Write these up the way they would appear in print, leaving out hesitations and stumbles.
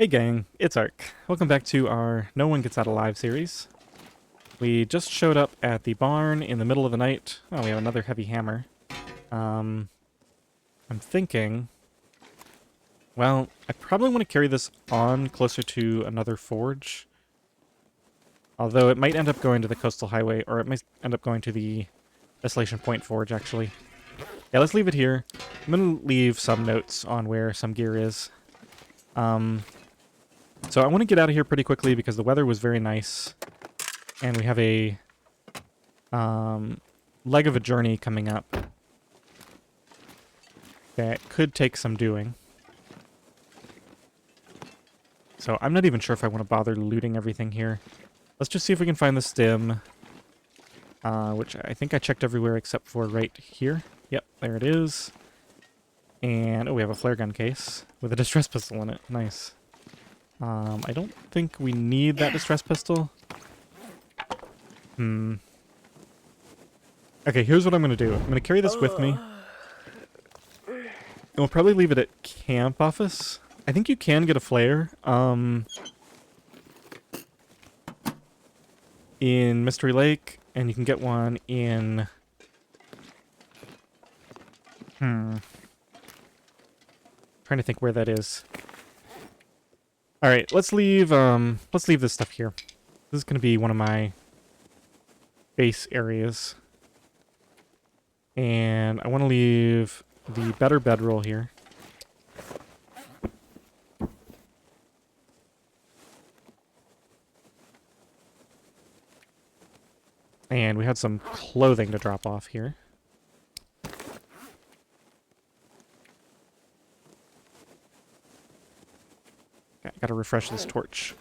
Hey gang, it's Ark. Welcome back to our No One Gets Out Alive series. We just showed up at the barn in the middle of the night. Oh, we have another heavy hammer. I'm thinking... Well, I probably want to carry this on closer to another forge. Although it might end up going to the coastal highway, or it might end up going to the Desolation Point forge, actually. Yeah, let's leave it here. I'm going to leave some notes on where some gear is. So I want to get out of here pretty quickly because the weather was very nice. And we have a leg of a journey coming up that could take some doing. So I'm not even sure if I want to bother looting everything here. Let's just see if we can find the stim, which I think I checked everywhere except for right here. Yep, there it is. And, oh, we have a flare gun case with a distress pistol in it. Nice. I don't think we need that distress pistol. Okay, here's what I'm going to do. I'm going to carry this with me. And we'll probably leave it at camp office. I think you can get a flare in Mystery Lake, and you can get one in... Trying to think where that is. Alright, let's leave this stuff here. This is going to be one of my base areas. And I want to leave the better bedroll here. And we had some clothing to drop off here. Okay, gotta refresh this torch.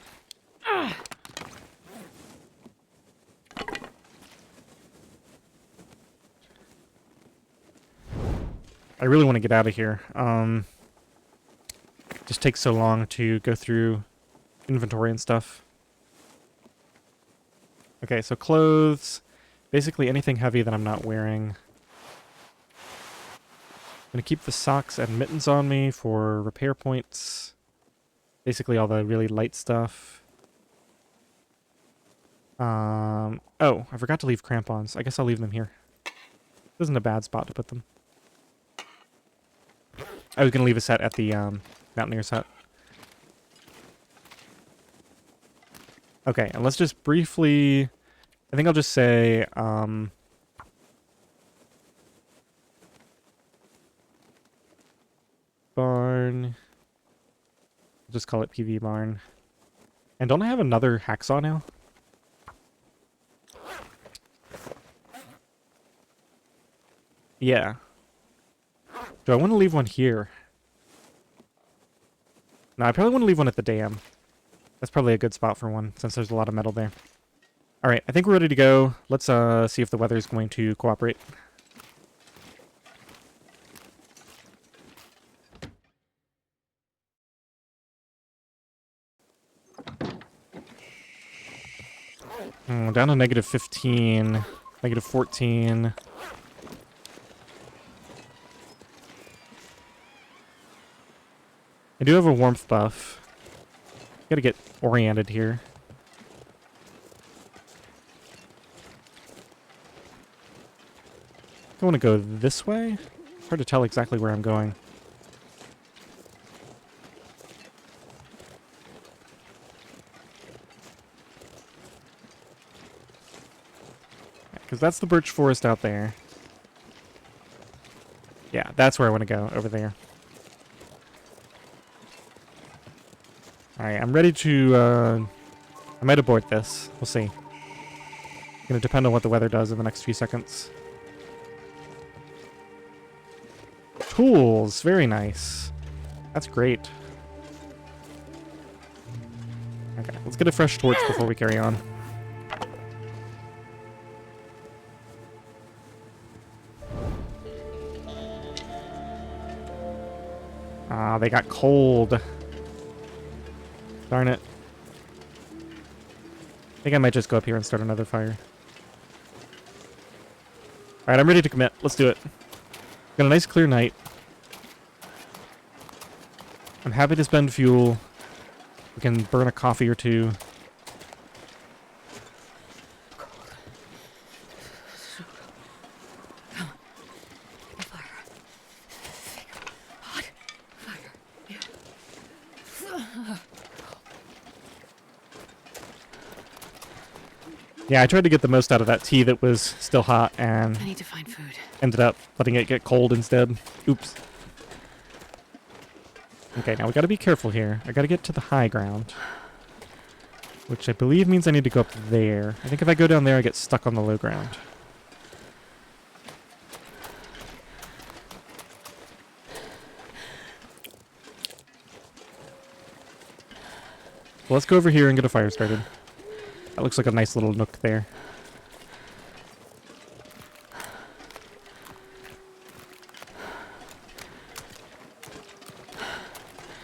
I really want to get out of here. It just takes so long to go through inventory and stuff. Okay, so clothes. Basically anything heavy that I'm not wearing. I'm going to keep the socks and mittens on me for repair points. Basically all the really light stuff. Oh, I forgot to leave crampons. I guess I'll leave them here. This isn't a bad spot to put them. I was going to leave a set at the Mountaineer's hut. Okay, and let's just briefly... I think I'll just say... barn... I'll just call it PV barn. And don't I have another hacksaw now? Yeah. Do I want to leave one here? No, I probably want to leave one at the dam. That's probably a good spot for one, since there's a lot of metal there. Alright, I think we're ready to go. Let's see if the weather is going to cooperate. Down to negative 15, negative 14. I do have a warmth buff. Gotta get oriented here. I want to go this way. It's hard to tell exactly where I'm going. Because that's the birch forest out there. Yeah, that's where I want to go, over there. Alright, I'm ready to, I might abort this. We'll see. Gonna depend on what the weather does in the next few seconds. Tools! Very nice. That's great. Okay, let's get a fresh torch before we carry on. Ah, they got cold. Darn it. I think I might just go up here and start another fire. Alright, I'm ready to commit. Let's do it. Got a nice clear night. I'm happy to spend fuel. We can burn a coffee or two. Yeah, I tried to get the most out of that tea that was still hot, and I need to find food. ended up letting it get cold instead. Oops. Okay, now we gotta be careful here. I gotta get to the high ground, which I believe means I need to go up there. I think if I go down there, I get stuck on the low ground. Well, let's go over here and get a fire started. That looks like a nice little nook there.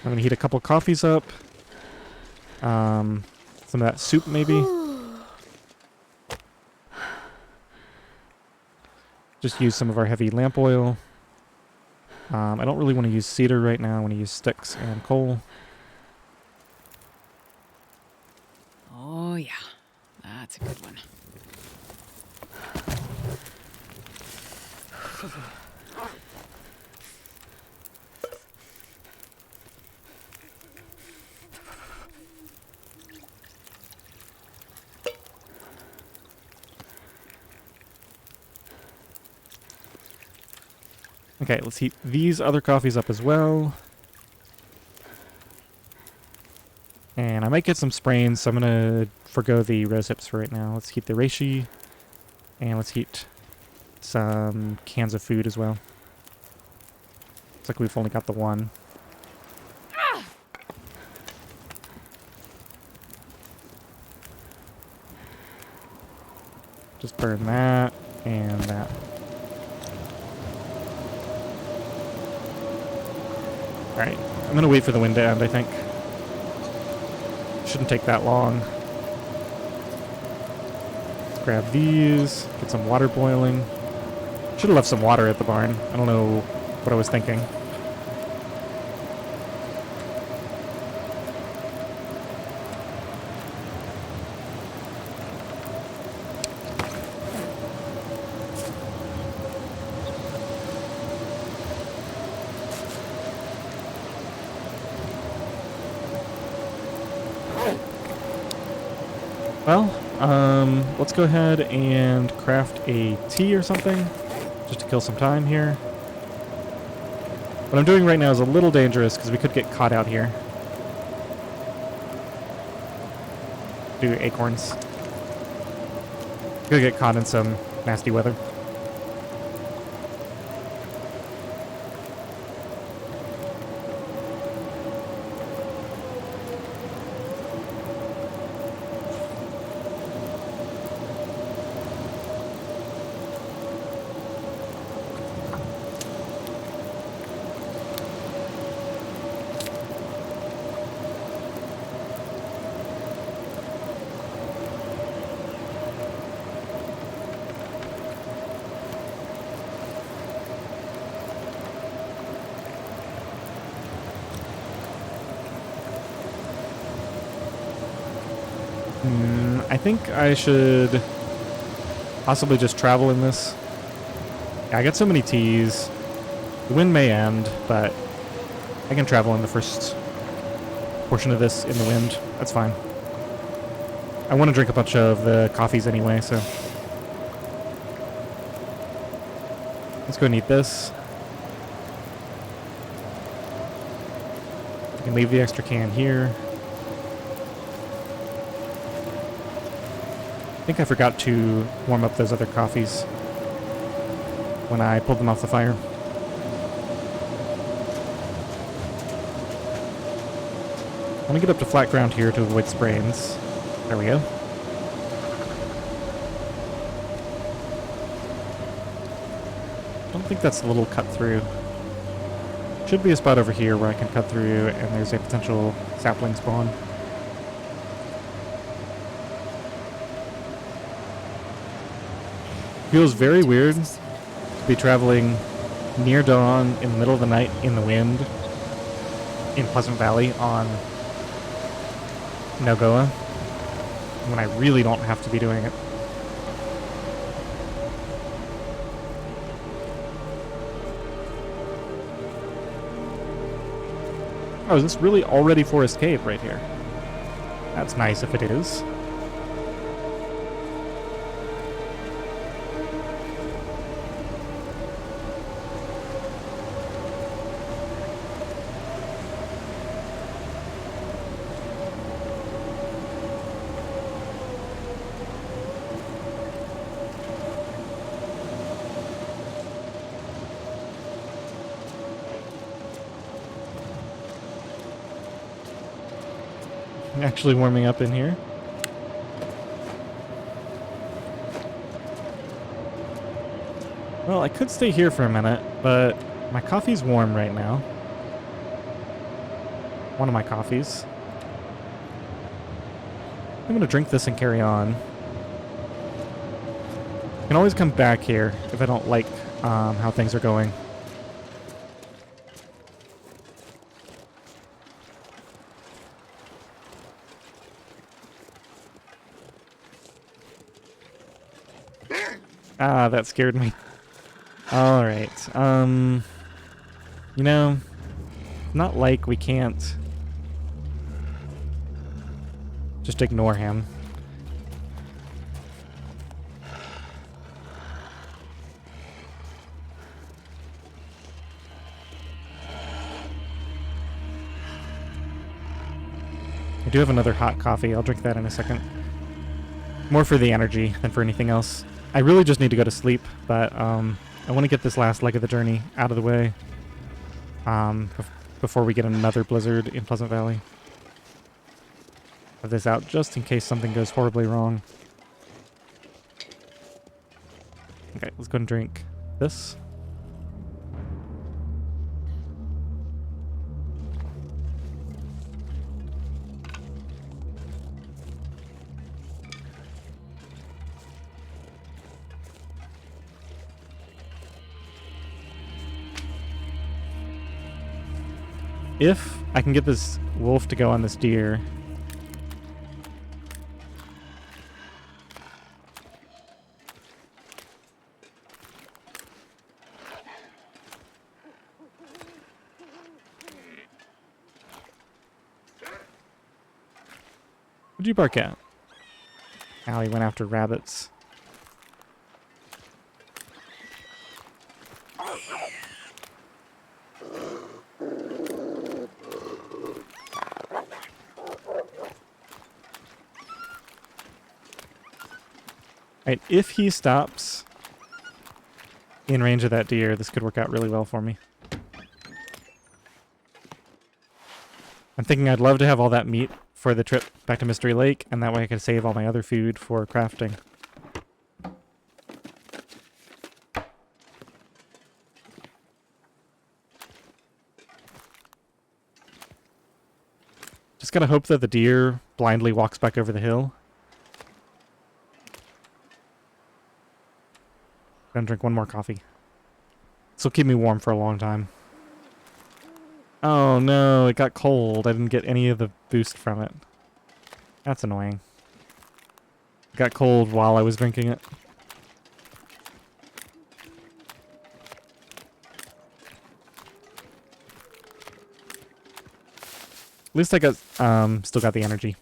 I'm gonna heat a couple coffees up. Some of that soup, maybe. Just use some of our heavy lamp oil. I don't really want to use cedar right now. I want to use sticks and coal. Oh, yeah. That's a good one. Okay, let's heat these other coffees up as well. And I might get some sprains, so I'm going to forgo the rose hips for right now. Let's heat the reishi. And let's heat some cans of food as well. Looks like we've only got the one. Just burn that and that. Alright, I'm going to wait for the wind to end, I think. Shouldn't take that long. Let's grab these, get some water boiling. Should have left some water at the barn. I don't know what I was thinking. Well, let's go ahead and craft a tea or something, just to kill some time here. What I'm doing right now is a little dangerous, because we could get caught out here. Do acorns. Could get caught in some nasty weather. I think I should possibly just travel in this. Yeah, I got so many teas. The wind may end, but I can travel in the first portion of this in the wind. That's fine. I want to drink a bunch of the coffees anyway, so let's go and eat this. I can leave the extra can here. I think I forgot to warm up those other coffees when I pulled them off the fire. I want to get up to flat ground here to avoid sprains. There we go. I don't think that's a little cut through. Should be a spot over here where I can cut through and there's a potential sapling spawn. Feels very weird to be traveling near dawn in the middle of the night in the wind in Pleasant Valley on NOGOA when I really don't have to be doing it. Oh, is this really already Forest Cave right here? That's nice if it is. Actually warming up in here. Well, I could stay here for a minute, but my coffee's warm right now. One of my coffees. I'm gonna drink this and carry on. I can always come back here if I don't like how things are going. Ah, that scared me. Alright, you know, not like we can't just ignore him. I do have another hot coffee. I'll drink that in a second. More for the energy than for anything else. I really just need to go to sleep, but I want to get this last leg of the journey out of the way before we get another blizzard in Pleasant Valley. Have this out just in case something goes horribly wrong. Okay, let's go and drink this. If I can get this wolf to go on this deer. What'd you bark at? Allie went after rabbits. Right, if he stops in range of that deer, this could work out really well for me. I'm thinking I'd love to have all that meat for the trip back to Mystery Lake, and that way I could save all my other food for crafting. Just gotta hope that the deer blindly walks back over the hill. Gonna drink one more coffee. This will keep me warm for a long time. Oh no, it got cold. I didn't get any of the boost from it. That's annoying. It got cold while I was drinking it. At least I got, still got the energy.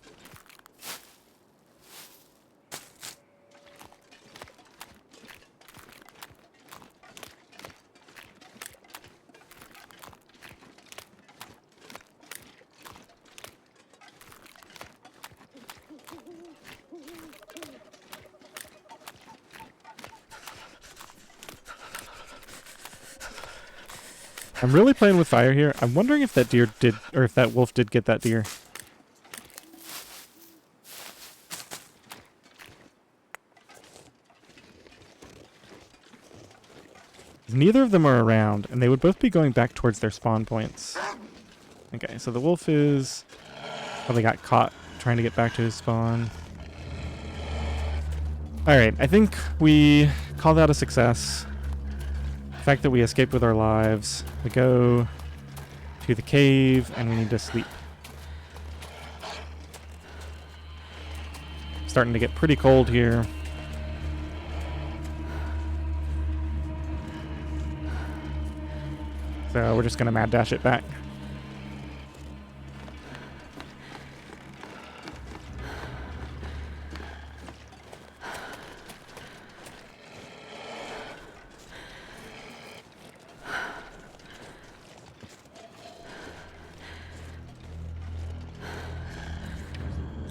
I'm really playing with fire here. I'm wondering if that deer did, or if that wolf did get that deer. Neither of them are around, and they would both be going back towards their spawn points. Okay, so the wolf is probably got caught trying to get back to his spawn. Alright, I think we call that a success. The fact that we escaped with our lives. We go to the cave, and we need to sleep. starting to get pretty cold here. So we're just going to mad dash it back.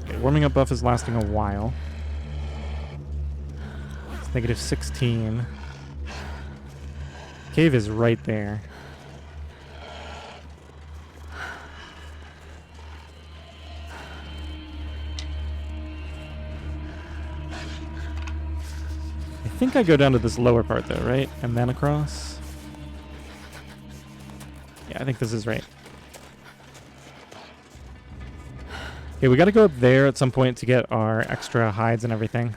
Okay, warming up buff is lasting a while. It's negative 16. Cave is right there. I think I go down to this lower part though, right? And then across? Yeah, I think this is right. Okay, we gotta go up there at some point to get our extra hides and everything.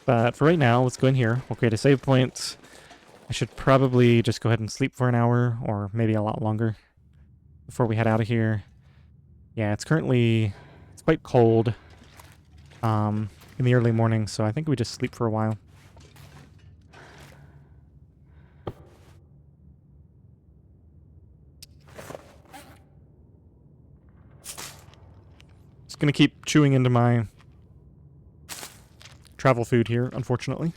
But for right now, let's go in here. We'll create a save point. I should probably just go ahead and sleep for an hour, or maybe a lot longer, before we head out of here. Yeah, it's quite cold in the early morning, so I think we just sleep for a while. Just gonna keep chewing into my travel food here, unfortunately.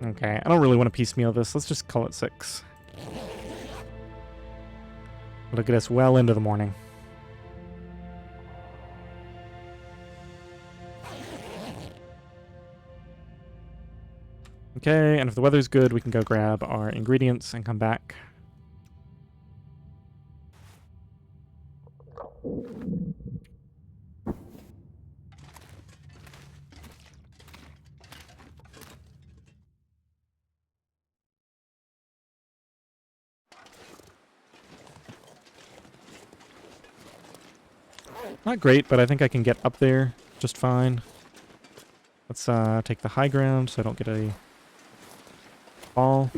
Okay, I don't really want to piecemeal this. Let's just call it 6. It'll get us well into the morning. Okay, and if the weather's good, we can go grab our ingredients and come back. Not great, but I think I can get up there just fine. Let's take the high ground so I don't get a fall.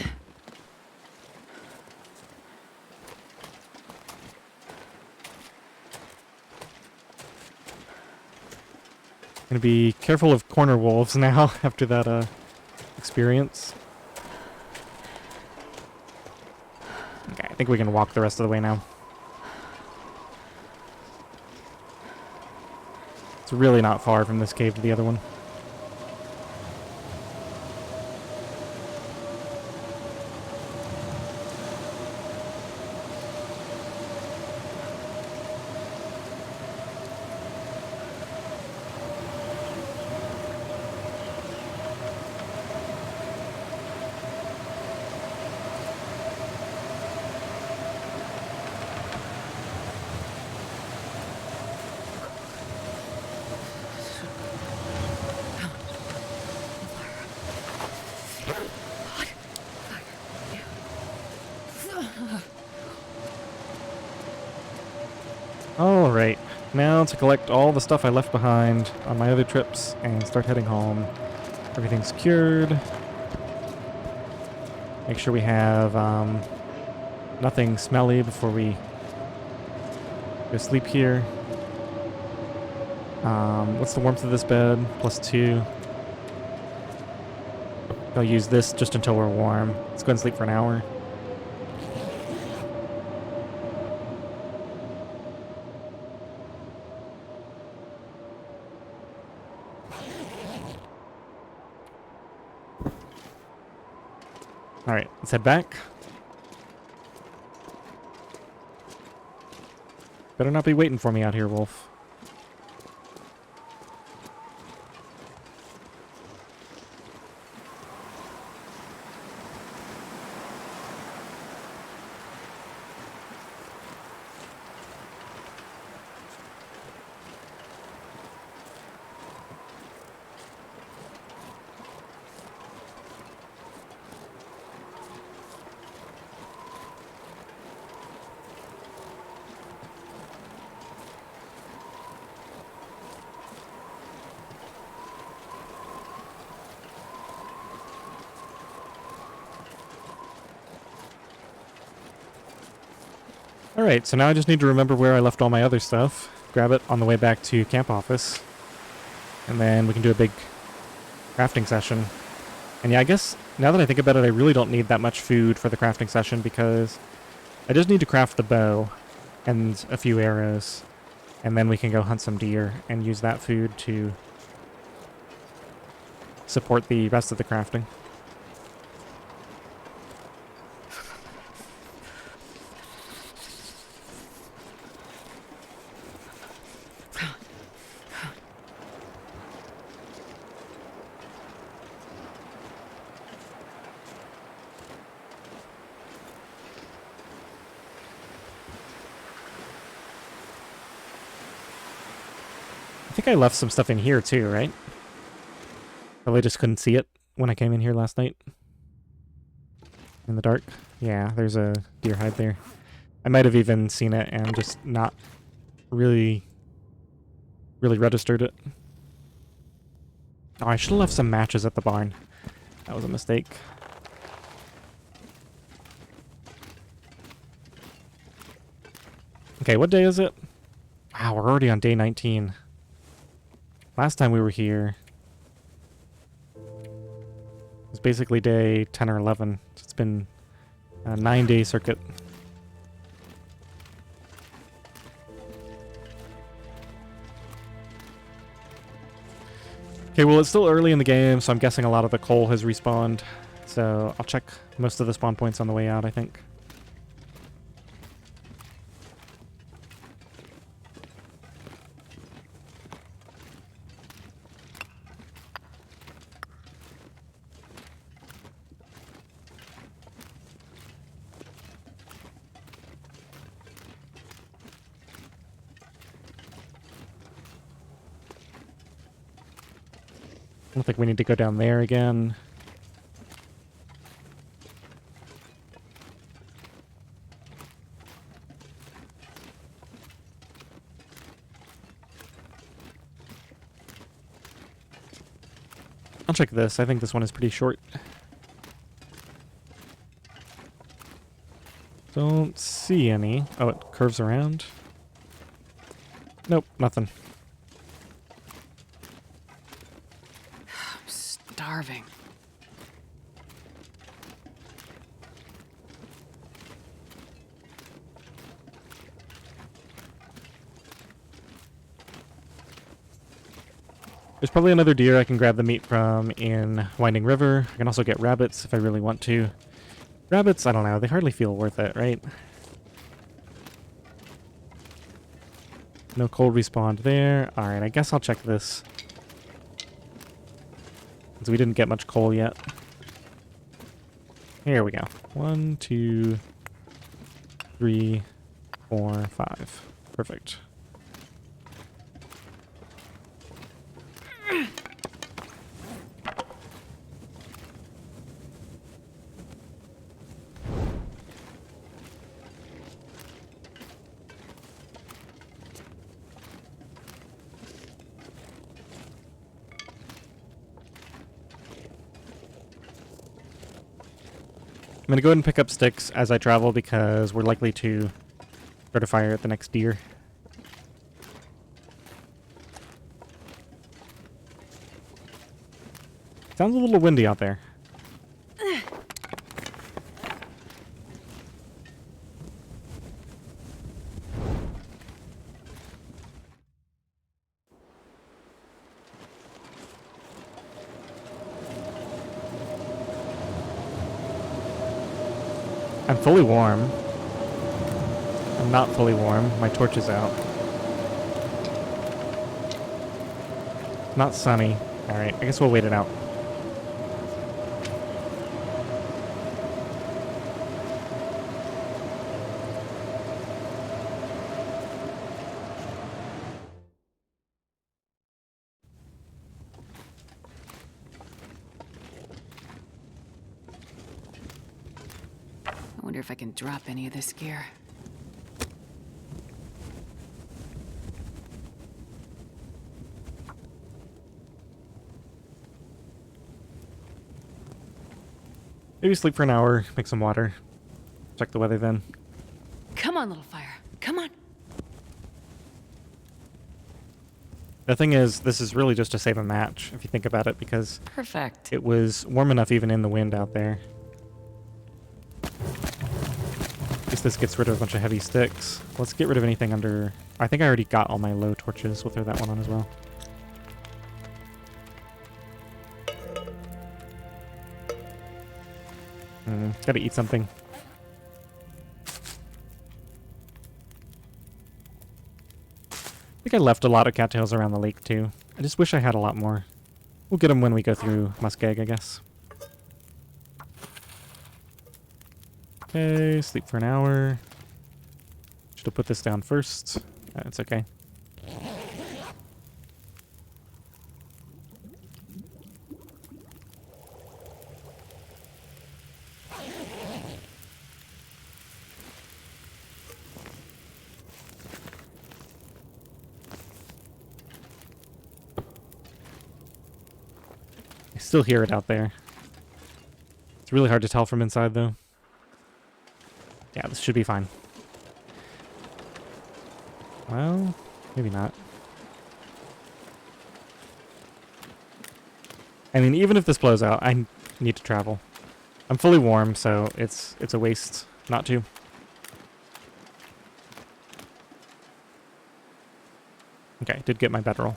Gonna be careful of corner wolves now after that experience. Okay, I think we can walk the rest of the way now. It's really not far from this cave to the other one. Alright, now to collect all the stuff I left behind on my other trips and start heading home. Everything's cured. Make sure we have nothing smelly before we go sleep here. What's the warmth of this bed? +2. I'll use this just until we're warm. Let's go ahead and sleep for an hour. Alright, let's head back. Better not be waiting for me out here, Wolf. Alright, so now I just need to remember where I left all my other stuff. Grab it on the way back to camp office. And then we can do a big crafting session. And yeah, I guess now that I think about it, I really don't need that much food for the crafting session because I just need to craft the bow and a few arrows. And then we can go hunt some deer and use that food to support the rest of the crafting. I think I left some stuff in here too, right? Probably just couldn't see it when I came in here last night. In the dark. Yeah, there's a deer hide there. I might have even seen it and just not really registered it. Oh, I should have left some matches at the barn. That was a mistake. Okay, what day is it? Wow, we're already on day 19. Last time we were here, it was basically day 10 or 11. So it's been a 9-day circuit. Okay, well, it's still early in the game, so I'm guessing a lot of the coal has respawned. So I'll check most of the spawn points on the way out, I think. I don't think we need to go down there again. I'll check this. I think this one is pretty short. Don't see any. Oh, it curves around. Nope, nothing. I'm starving. There's probably another deer I can grab the meat from in Winding River. I can also get rabbits if I really want to. Rabbits, I don't know, they hardly feel worth it, right? No cold respawned there. Alright, I guess I'll check this. Since we didn't get much coal yet. Here we go. 1, 2, 3, 4, 5. Perfect. I'm going to go ahead and pick up sticks as I travel because we're likely to start a fire at the next deer. Sounds a little windy out there. I'm fully warm. I'm not fully warm. My torch is out. Not sunny. Alright, I guess we'll wait it out. I wonder if I can drop any of this gear. Maybe sleep for an hour, make some water. Check the weather then. Come Come on, little fire. Come on. The thing is, this is really just to save a match, if you think about it, because Perfect. it was warm enough even in the wind out there. At least this gets rid of a bunch of heavy sticks. Let's get rid of anything under... I think I already got all my low torches. We'll throw that one on as well. Gotta eat something. I think I left a lot of cattails around the lake too. I just wish I had a lot more. We'll get them when we go through Muskeg, I guess. Okay, sleep for an hour. Should have put this down first. It's okay. I still hear it out there. It's really hard to tell from inside, though. Yeah, this should be fine. Well, maybe not. I mean, even if this blows out, I need to travel. I'm fully warm, so it's a waste not to. Okay, did get my bedroll.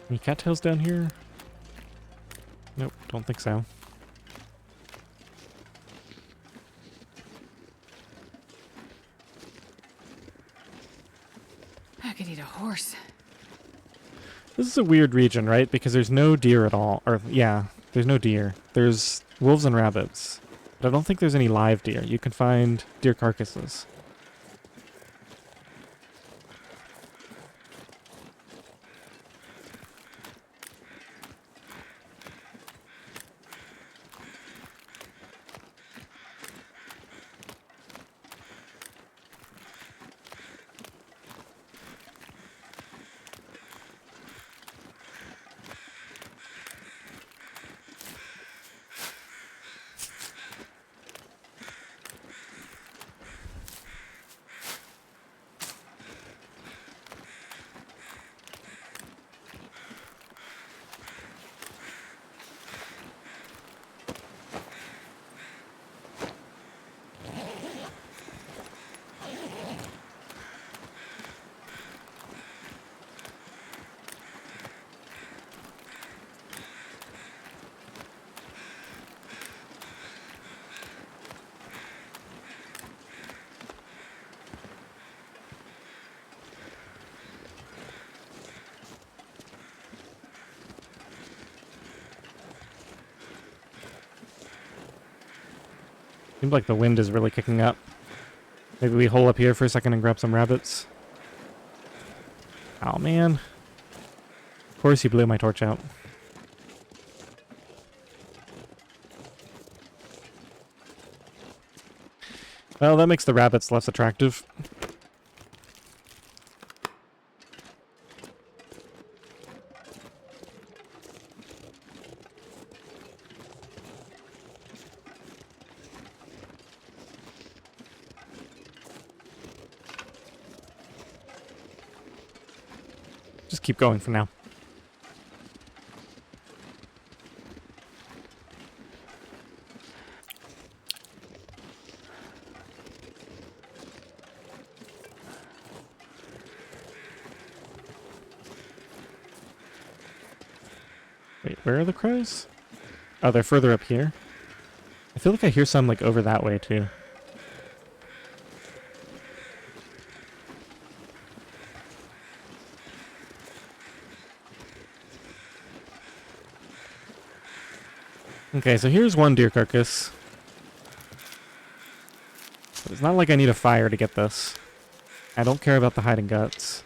Any cattails down here? Nope, don't think so. I could eat a horse. This is a weird region, right? Because there's no deer at all. Or, yeah, there's no deer. There's wolves and rabbits. But I don't think there's any live deer. You can find deer carcasses. Seems like the wind is really kicking up. Maybe we hole up here for a second and grab some rabbits. Oh, man. Of course he blew my torch out. Well, that makes the rabbits less attractive. Just keep going for now. Wait, where are the crows? Oh, they're further up here. I feel like I hear some like over that way too. Okay, so here's one deer carcass. But it's not like I need a fire to get this. I don't care about the hiding guts.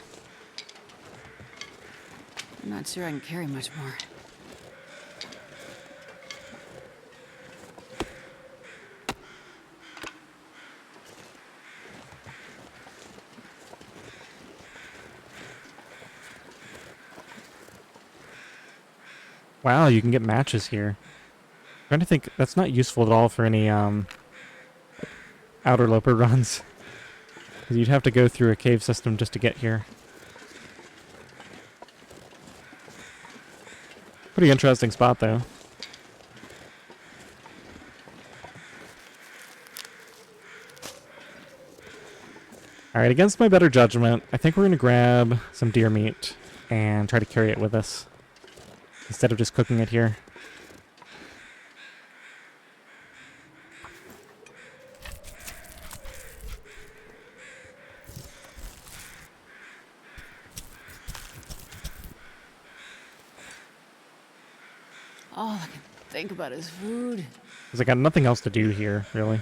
I'm not sure I can carry much more. Wow, you can get matches here. I'm trying to think, that's not useful at all for any outer loper runs. 'Cause you'd have to go through a cave system just to get here. Pretty interesting spot though. Alright, against my better judgment, I think we're going to grab some deer meat and try to carry it with us instead of just cooking it here. All I can think about is food. Because I got nothing else to do here, really.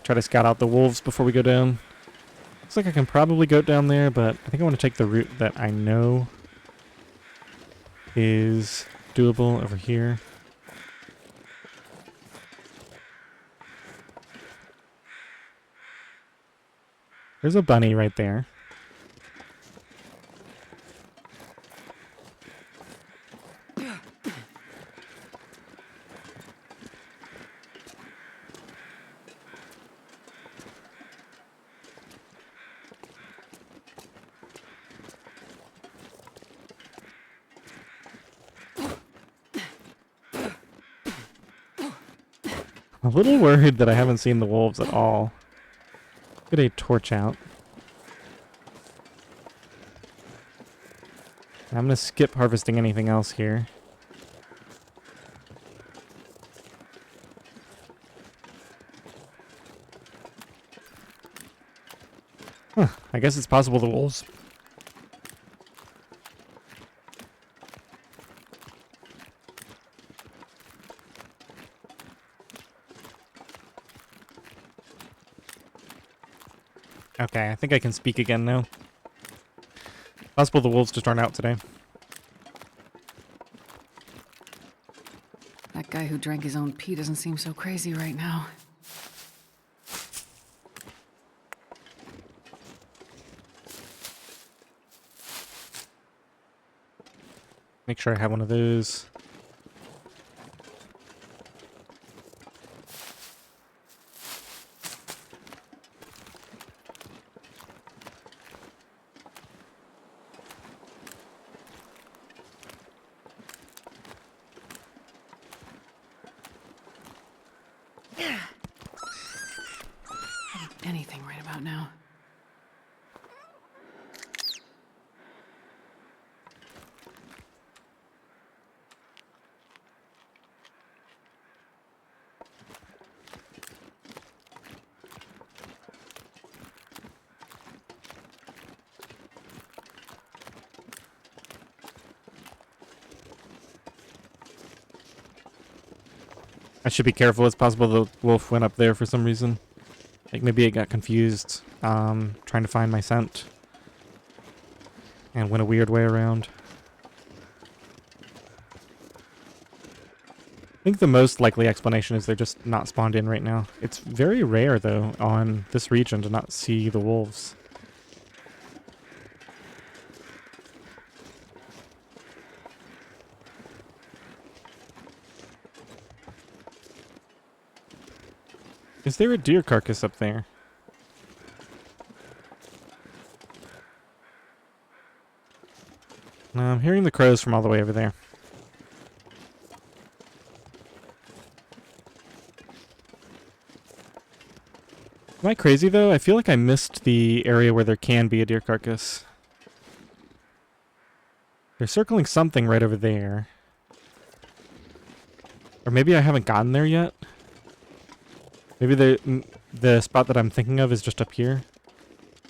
Try to scout out the wolves before we go down. Looks like I can probably go down there, but I think I want to take the route that I know is doable over here. There's a bunny right there. I'm a little worried that I haven't seen the wolves at all. Get a torch out. I'm going to skip harvesting anything else here. Huh, I guess it's possible the wolves... Okay, I think I can speak again now. Possible the wolves just aren't out today. That guy who drank his own pee doesn't seem so crazy right now. Make sure I have one of those. Anything right about now. I should be careful. It's possible the wolf went up there for some reason. Like maybe it got confused trying to find my scent and went a weird way around. I think the most likely explanation is they're just not spawned in right now. It's very rare, though, on this region to not see the wolves. Is there a deer carcass up there? No, I'm hearing the crows from all the way over there. Am I crazy, though? I feel like I missed the area where there can be a deer carcass. They're circling something right over there. Or maybe I haven't gotten there yet. Maybe the spot that I'm thinking of is just up here.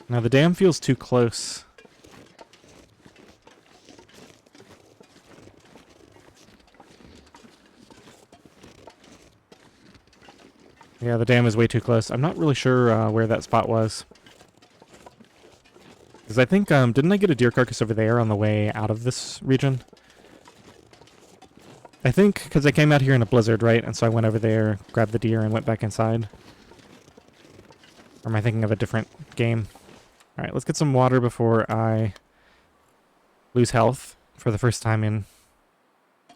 Now, the dam feels too close. Yeah, the dam is way too close. I'm not really sure where that spot was. Because I think, didn't I get a deer carcass over there on the way out of this region? I think, because I came out here in a blizzard, right? And so I went over there, grabbed the deer, and went back inside. Or am I thinking of a different game? Alright, let's get some water before I lose health for the first time in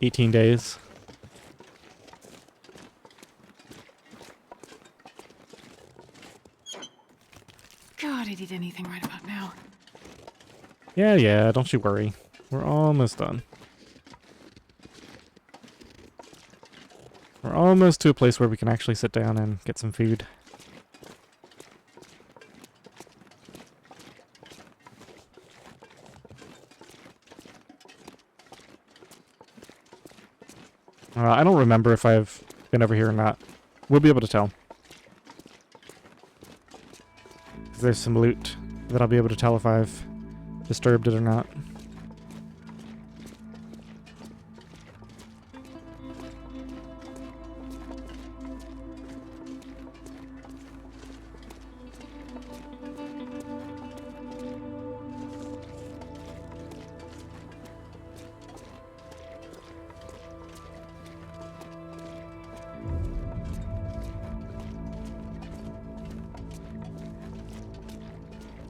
18 days. God, I'd eat anything right about now. Yeah, don't you worry. We're almost done. We're almost to a place where we can actually sit down and get some food. I don't remember if I've been over here or not. We'll be able to tell. There's some loot that I'll be able to tell if I've disturbed it or not.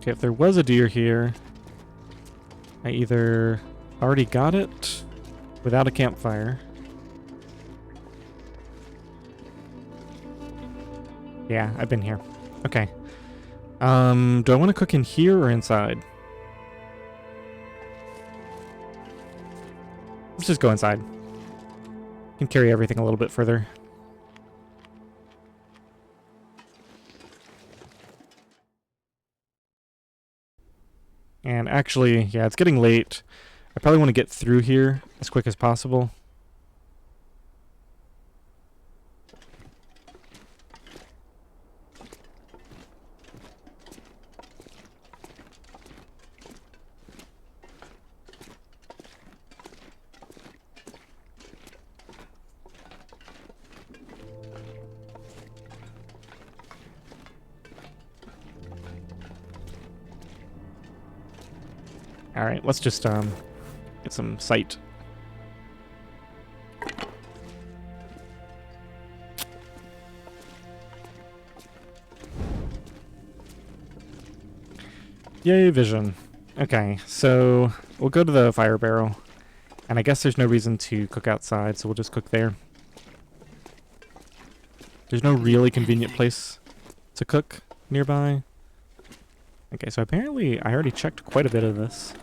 Okay, if there was a deer here, I either already got it without a campfire. Yeah, I've been here. Okay. Do I want to cook in here or inside? Let's just go inside. Can carry everything a little bit further. And actually, yeah, it's getting late. I probably want to get through here as quick as possible. Alright, let's just get some sight. Yay, vision. Okay, so we'll go to the fire barrel. And I guess there's no reason to cook outside, so we'll just cook there. There's no really convenient place to cook nearby. Okay, so apparently I already checked quite a bit of this.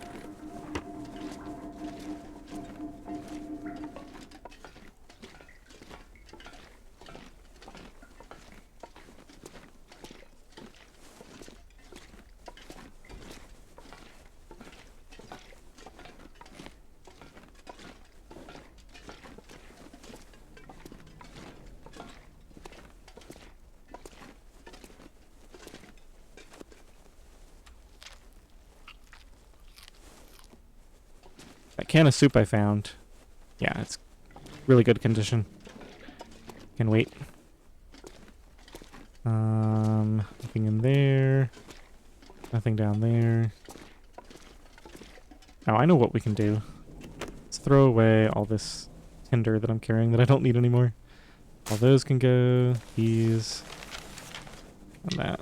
That can of soup I found, yeah, it's really good condition. Can wait. Nothing in there. Nothing down there. Oh, I know what we can do. Let's throw away all this tinder that I'm carrying that I don't need anymore. All those can go. These. And that.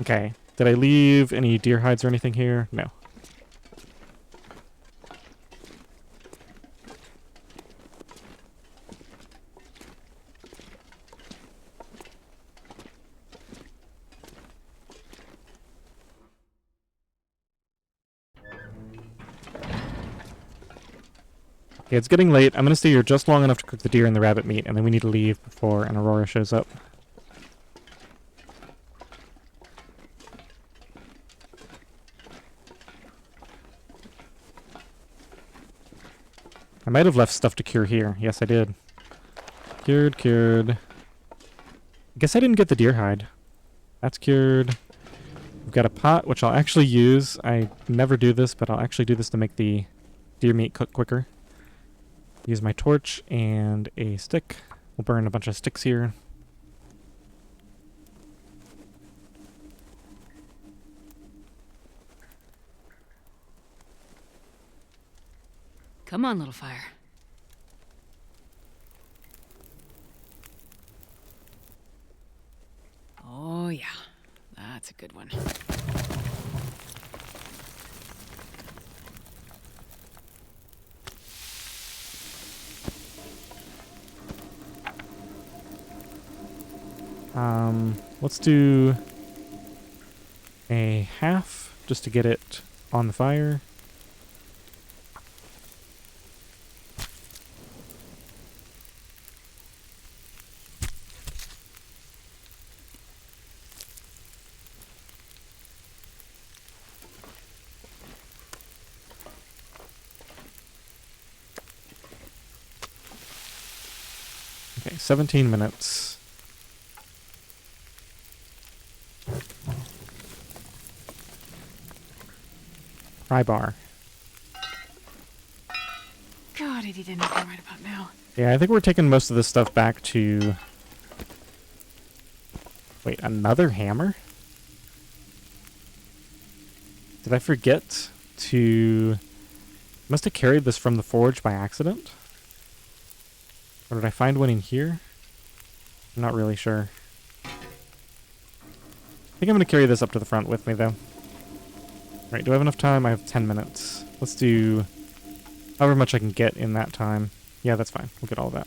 Okay. Did I leave any deer hides or anything here? No. Okay, it's getting late. I'm going to stay here just long enough to cook the deer and the rabbit meat, and then we need to leave before an Aurora shows up. I might have left stuff to cure here. Yes, I did. Cured. I guess I didn't get the deer hide. That's cured. We've got a pot, which I'll actually use. I never do this, but I'll actually do this to make the deer meat cook quicker. Use my torch and a stick. We'll burn a bunch of sticks here. Come on, little fire. Oh, yeah. That's a good one. Let's do a half just to get it on the fire. Okay, 17 minutes. Pry bar. God, I need anything right about now. Yeah, I think we're taking most of this stuff back to... Wait, another hammer? Did I forget to... Must have carried this from the forge by accident? Or did I find one in here? I'm not really sure. I think I'm going to carry this up to the front with me, though. Right, do I have enough time? I have 10 minutes. Let's do however much I can get in that time. Yeah, that's fine. We'll get all of that.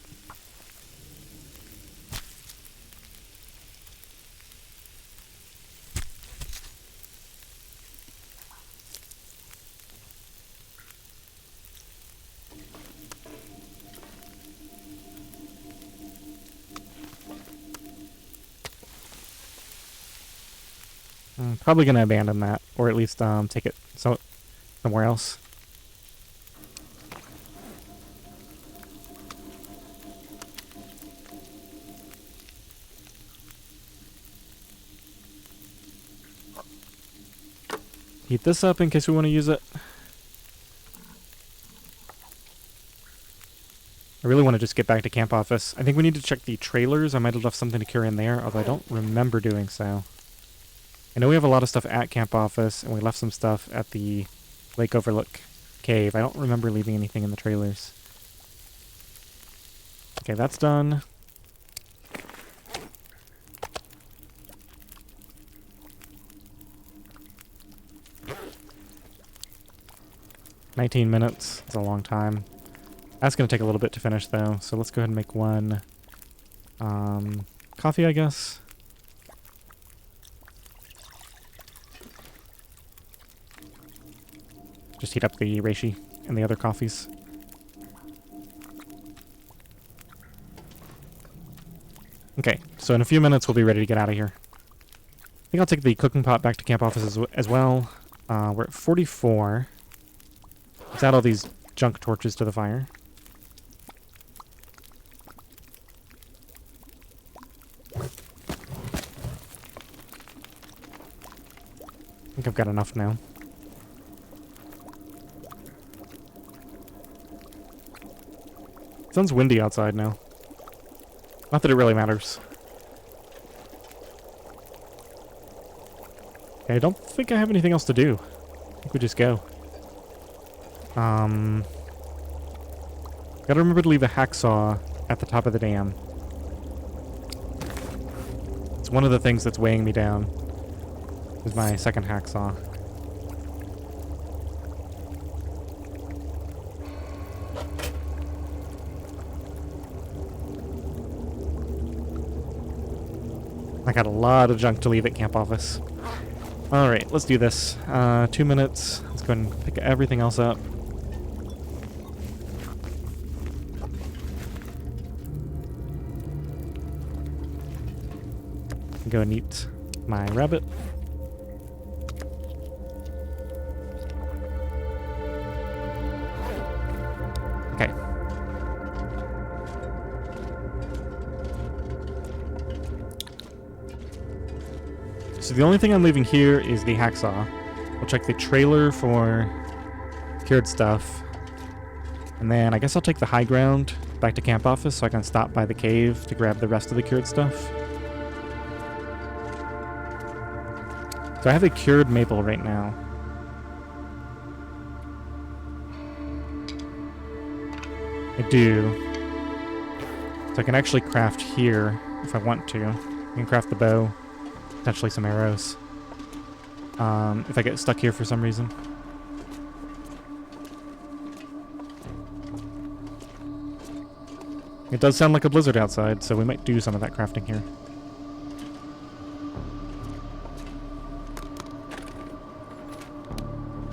I'm probably going to abandon that, or at least take it somewhere else. Heat this up in case we want to use it. I really want to just get back to camp office. I think we need to check the trailers. I might have left something to carry in there, although I don't remember doing so. I know we have a lot of stuff at camp office, and we left some stuff at the Lake Overlook cave. I don't remember leaving anything in the trailers. Okay, that's done. $19 It's a long time. That's going to take a little bit to finish, though, so let's go ahead and make one coffee, I guess. Just heat up the reishi and the other coffees. Okay, so in a few minutes we'll be ready to get out of here. I think I'll take the cooking pot back to camp office as well. We're at 44. Let's add all these junk torches to the fire. I think I've got enough now. It sounds windy outside now. Not that it really matters. Okay, I don't think I have anything else to do. I think we just go. Gotta remember to leave a hacksaw at the top of the dam. It's one of the things that's weighing me down. Is my second hacksaw. I got a lot of junk to leave at camp office. Alright, let's do this. 2 minutes. Let's go ahead and pick everything else up. Go and eat my rabbit. Okay. So the only thing I'm leaving here is the hacksaw. We'll check the trailer for cured stuff. And then I guess I'll take the high ground back to camp office so I can stop by the cave to grab the rest of the cured stuff. So I have a cured maple right now. I do. So I can actually craft here if I want to. I can craft the bow, potentially some arrows. If I get stuck here for some reason. It does sound like a blizzard outside, so we might do some of that crafting here.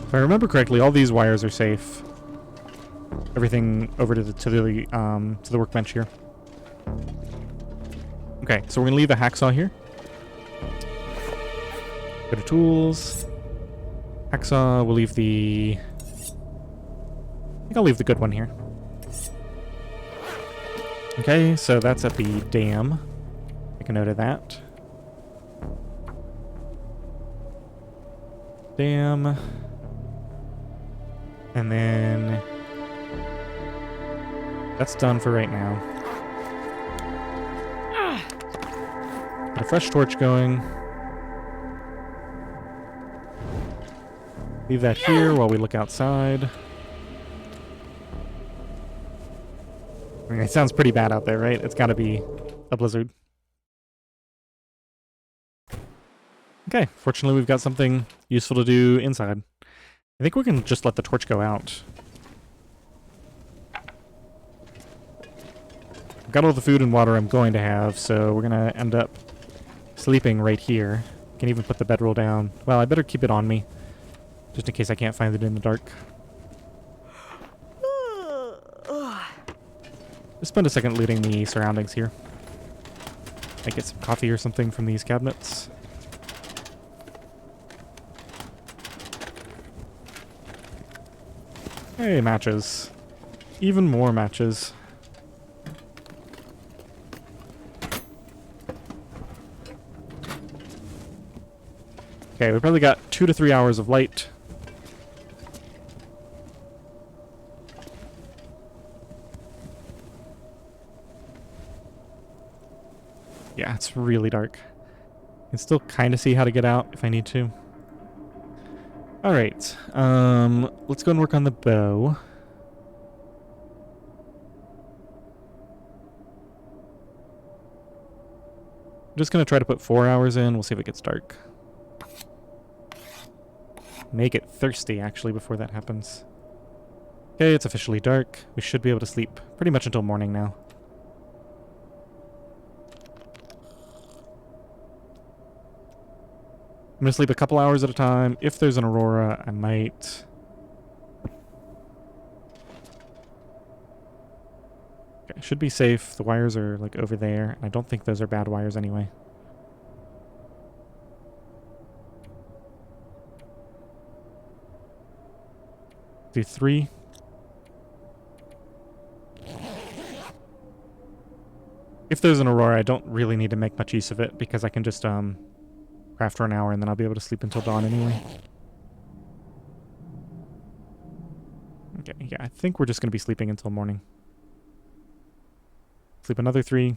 If I remember correctly, all these wires are safe. Everything over to the workbench here. Okay, so we're gonna leave a hacksaw here. Go to tools. Hacksaw, we'll leave the... I think I'll leave the good one here. Okay, so that's at the dam. Make a note of that. Dam. And then... that's done for right now. Got a fresh torch going. Leave that here while we look outside. I mean, it sounds pretty bad out there, right? It's gotta be a blizzard. Okay, fortunately we've got something useful to do inside. I think we can just let the torch go out. I've got all the food and water I'm going to have, so we're gonna end up sleeping right here. Can even put the bedroll down. Well, I better keep it on me, just in case I can't find it in the dark. Just spend a second looting the surroundings here. Might get some coffee or something from these cabinets. Hey, matches. Even more matches. Okay, we probably got 2 to 3 hours of light. Yeah, it's really dark. I can still kind of see how to get out if I need to. Alright, let's go and work on the bow. I'm just going to try to put 4 hours in. We'll see if it gets dark. Make it thirsty, actually, before that happens. Okay, it's officially dark. We should be able to sleep pretty much until morning now. I'm going to sleep a couple hours at a time. If there's an aurora, I might... Okay, should be safe. The wires are, like, over there. I don't think those are bad wires anyway. Do 3. If there's an aurora, I don't really need to make much use of it, because I can just, craft for an hour, and then I'll be able to sleep until dawn anyway. Okay, yeah, I think we're just going to be sleeping until morning. Sleep another 3.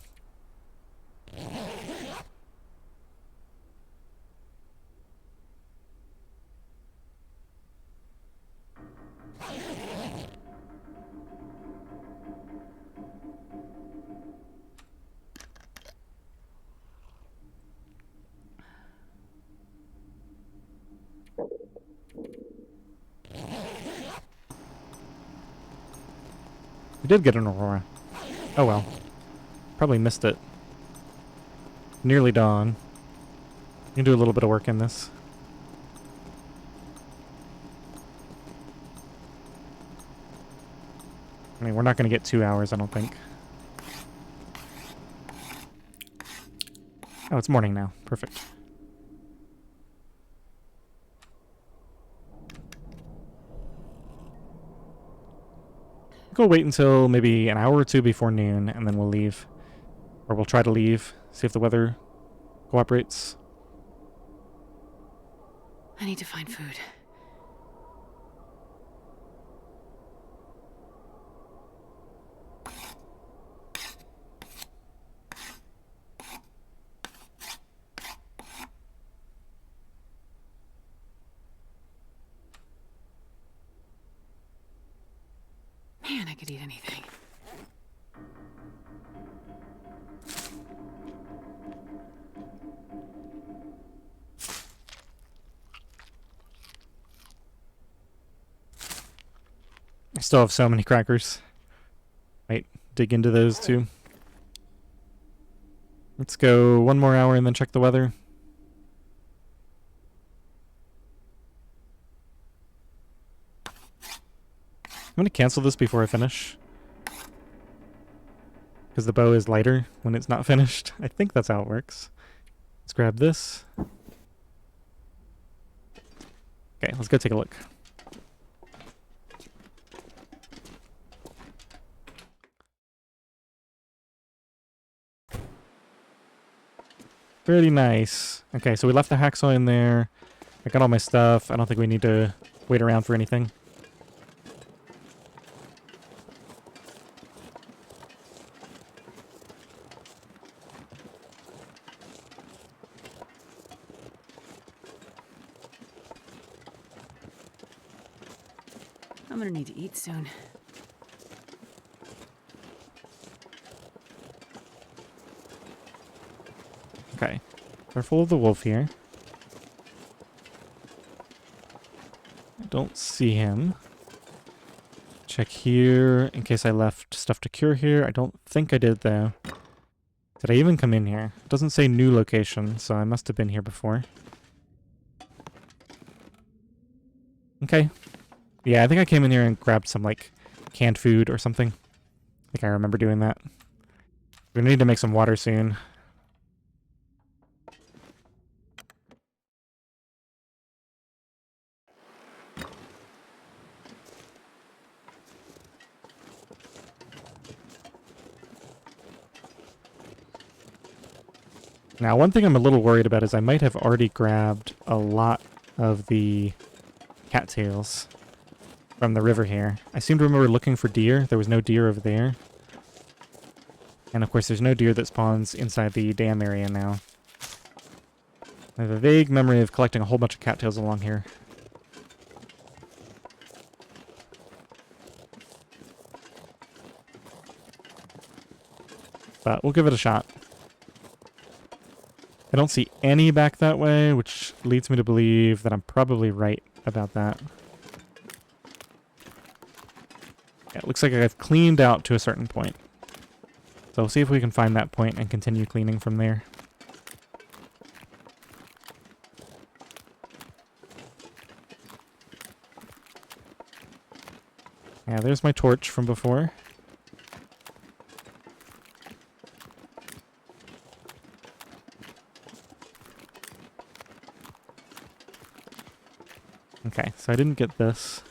We did get an aurora. Oh well. Probably missed it. Nearly dawn. You can do a little bit of work in this. I mean, we're not going to get 2 hours, I don't think. Oh, it's morning now. Perfect. We'll wait until maybe an hour or 2 before noon, and then we'll leave. Or we'll try to leave, see if the weather cooperates. I need to find food. Man, I could eat anything. I still have so many crackers. Might dig into those too. Let's go 1 more hour and then check the weather. I'm going to cancel this before I finish. Because the bow is lighter when it's not finished. I think that's how it works. Let's grab this. Okay, let's go take a look. Pretty nice. Okay, so we left the hacksaw in there. I got all my stuff. I don't think we need to wait around for anything. I'm gonna need to eat soon. Okay. Careful of the wolf here. I don't see him. Check here in case I left stuff to cure here. I don't think I did though. Did I even come in here? It doesn't say new location, so I must have been here before. Okay. Yeah, I think I came in here and grabbed some, like, canned food or something. I think I remember doing that. We're gonna need to make some water soon. Now, one thing I'm a little worried about is I might have already grabbed a lot of the cattails from the river here. I seem to remember looking for deer. There was no deer over there. And of course, there's no deer that spawns inside the dam area now. I have a vague memory of collecting a whole bunch of cattails along here. But we'll give it a shot. I don't see any back that way, which leads me to believe that I'm probably right about that. Yeah, it looks like I've cleaned out to a certain point. So we'll see if we can find that point and continue cleaning from there. Yeah, there's my torch from before. Okay, so I didn't get this.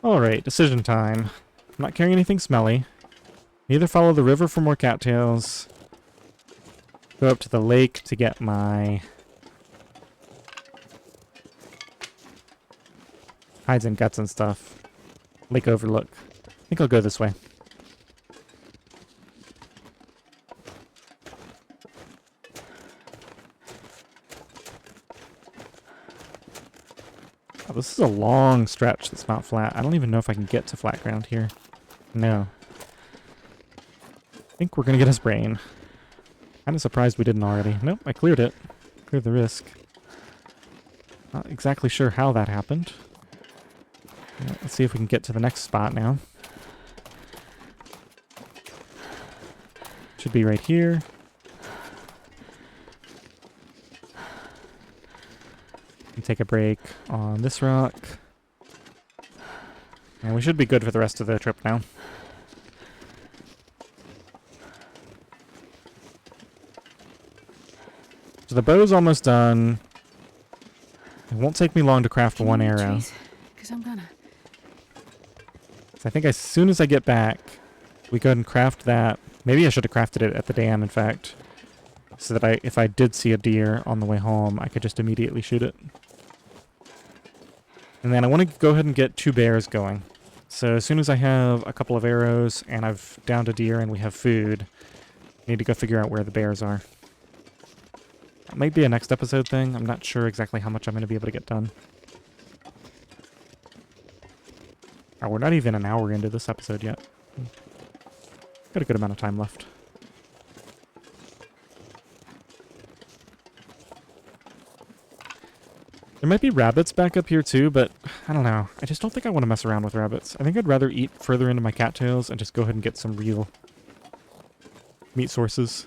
Alright, decision time. I'm not carrying anything smelly. Either follow the river for more cattails, go up to the lake to get my hides and guts and stuff. Lake overlook. I think I'll go this way. Oh, this is a long stretch that's not flat. I don't even know if I can get to flat ground here. No. I think we're going to get a sprain. Kind of surprised we didn't already. Nope, I cleared it. Cleared the risk. Not exactly sure how that happened. Yeah, let's see if we can get to the next spot now. Should be right here. And take a break on this rock. And we should be good for the rest of the trip now. So the bow's almost done. It won't take me long to craft one arrow. Because I'm gonna. So I think as soon as I get back, we go ahead and craft that. Maybe I should have crafted it at the dam, in fact. So that if I did see a deer on the way home, I could just immediately shoot it. And then I want to go ahead and get 2 bears going. So as soon as I have a couple of arrows and I've downed a deer and we have food, I need to go figure out where the bears are. That might be a next episode thing. I'm not sure exactly how much I'm going to be able to get done. Oh, we're not even an hour into this episode yet. Got a good amount of time left. There might be rabbits back up here too, but I don't know. I just don't think I want to mess around with rabbits. I think I'd rather eat further into my cattails and just go ahead and get some real meat sources.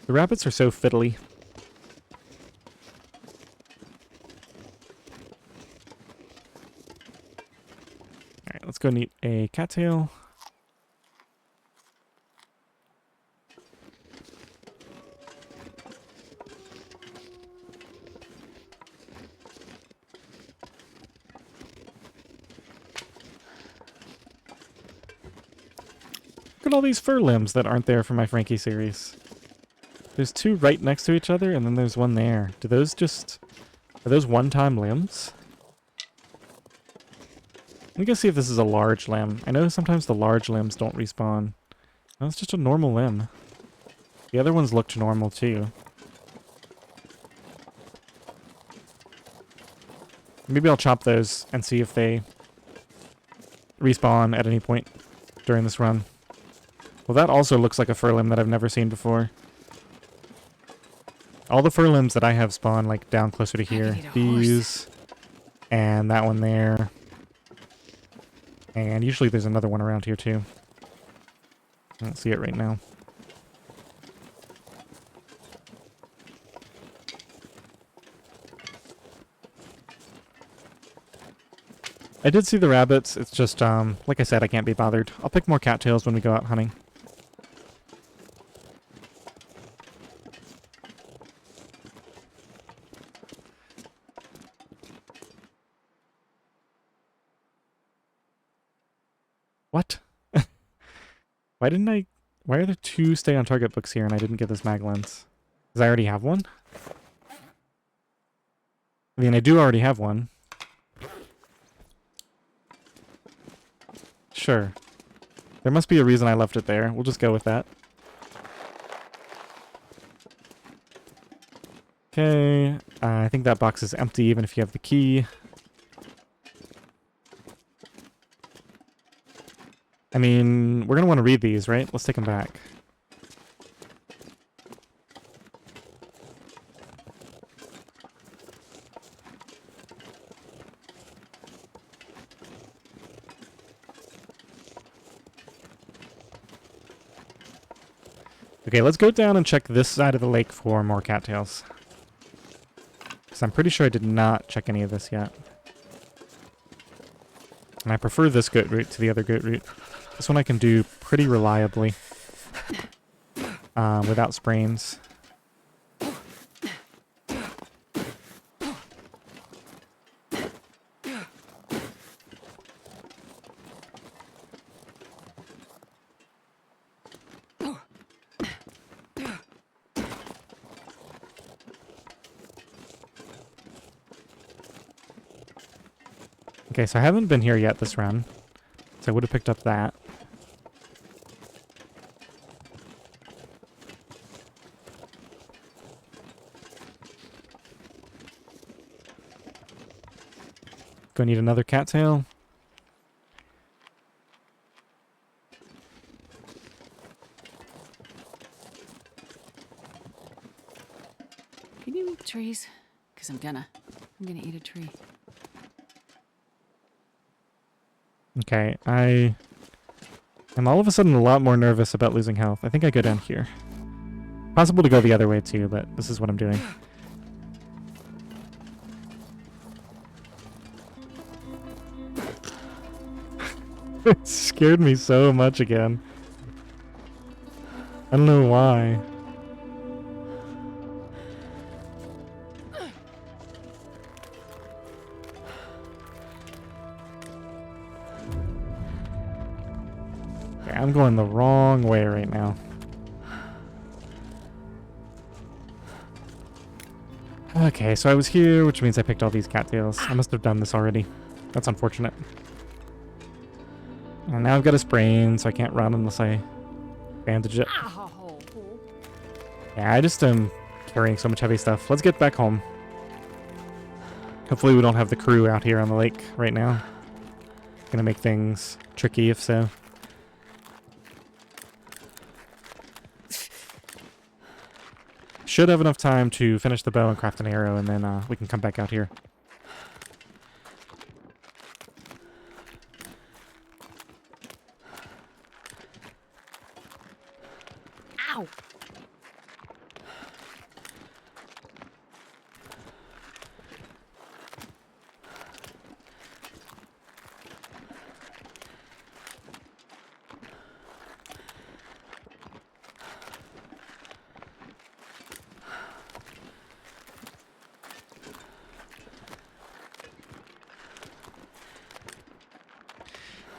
The rabbits are so fiddly. Alright, let's go and eat a cattail. Look at all these fur limbs that aren't there for my Frankie series. There's 2 right next to each other, and then there's 1 there. Do those just... Are those one-time limbs? Let me go see if this is a large limb. I know sometimes the large limbs don't respawn. No, it's just a normal limb. The other ones looked normal too. Maybe I'll chop those and see if they respawn at any point during this run. Well, that also looks like a fur limb that I've never seen before. All the fur limbs that I have spawn like down closer to here. These, and that one there. And usually there's another one around here too. I don't see it right now. I did see the rabbits. It's just, like I said, I can't be bothered. I'll pick more cattails when we go out hunting. What? Why are there 2 stay on target books here and I didn't get this mag lens? Because I already have one? I mean, I do already have one. Sure. There must be a reason I left it there. We'll just go with that. Okay. I think that box is empty even if you have the key. I mean, we're going to want to read these, right? Let's take them back. Okay, let's go down and check this side of the lake for more cattails. Because I'm pretty sure I did not check any of this yet. And I prefer this goat route to the other goat route. This one I can do pretty reliably. Without sprains. Okay, so I haven't been here yet this run. So I would have picked up that. Go need another cattail. Can you eat trees? Because I'm gonna eat a tree. Okay, I am all of a sudden a lot more nervous about losing health. I think I go down here. Possible to go the other way too, but this is what I'm doing. It scared me so much again. I don't know why. Okay, I'm going the wrong way right now. Okay, so I was here, which means I picked all these cattails. I must have done this already. That's unfortunate. And now I've got a sprain, so I can't run unless I bandage it. Yeah, I just am carrying so much heavy stuff. Let's get back home. Hopefully we don't have the crew out here on the lake right now. Gonna make things tricky if so. Should have enough time to finish the bow and craft an arrow, and then we can come back out here. Ow!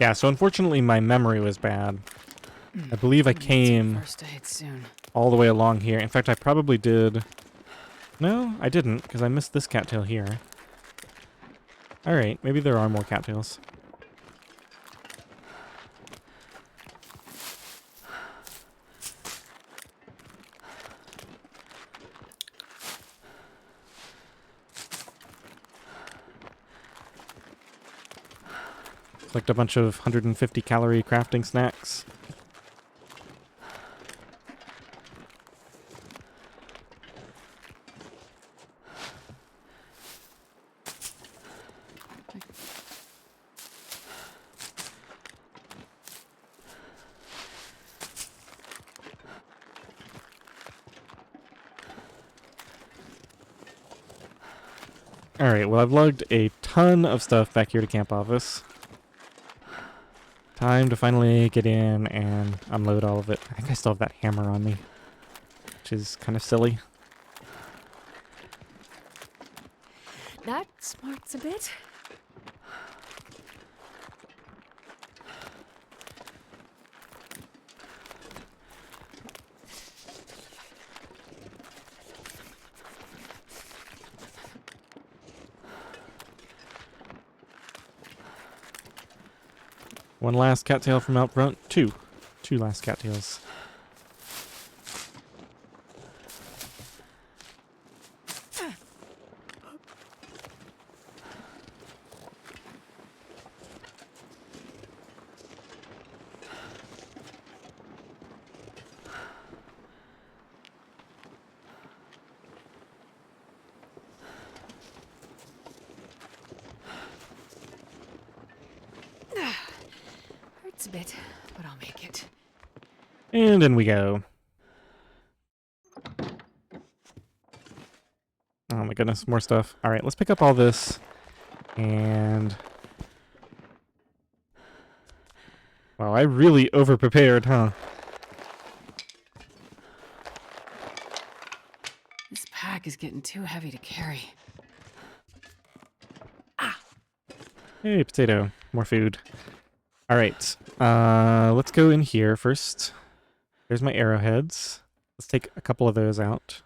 Yeah, so unfortunately my memory was bad. I believe I came First aid soon. all the way along here. In fact, I probably did... No, I didn't, because I missed this cattail here. Alright, maybe there are more cattails. Collect a bunch of 150 calorie crafting snacks. Alright, well I've lugged a ton of stuff back here to camp office. Time to finally get in and unload all of it. I think I still have that hammer on me, which is kind of silly. That smarts a bit. One last cattail from out front. Two last cattails. Hurts a bit, but I'll make it. And in we go. Oh my goodness, more stuff. Alright, let's pick up all this. And... wow, I really over-prepared, huh? This pack is getting too heavy to carry. Hey, potato. More food. Alright, let's go in here first. There's my arrowheads. Let's take a couple of those out.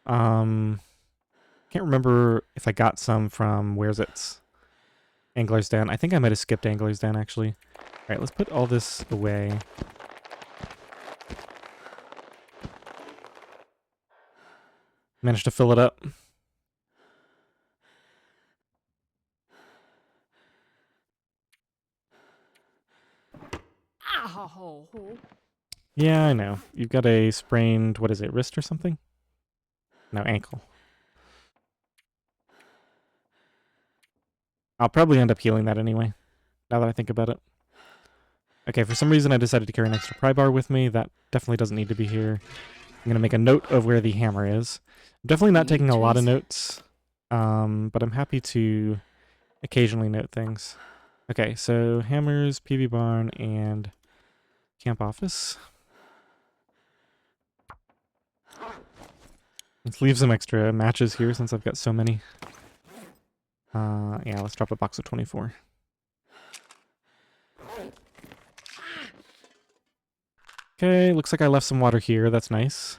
Can't remember if I got some from, where's it? Angler's Den. I think I might have skipped Angler's Den, actually. Alright, let's put all this away. Managed to fill it up. Ow! Yeah, I know. You've got a sprained, what is it, wrist or something? No, ankle. I'll probably end up healing that anyway, now that I think about it. Okay, for some reason I decided to carry an extra pry bar with me. That definitely doesn't need to be here. I'm going to make a note of where the hammer is. I'm definitely not taking a lot of notes, but I'm happy to occasionally note things. Okay, so hammers, PV barn, and camp office. Let's leave some extra matches here since I've got so many. Yeah, let's drop a box of 24. Okay, looks like I left some water here. That's nice.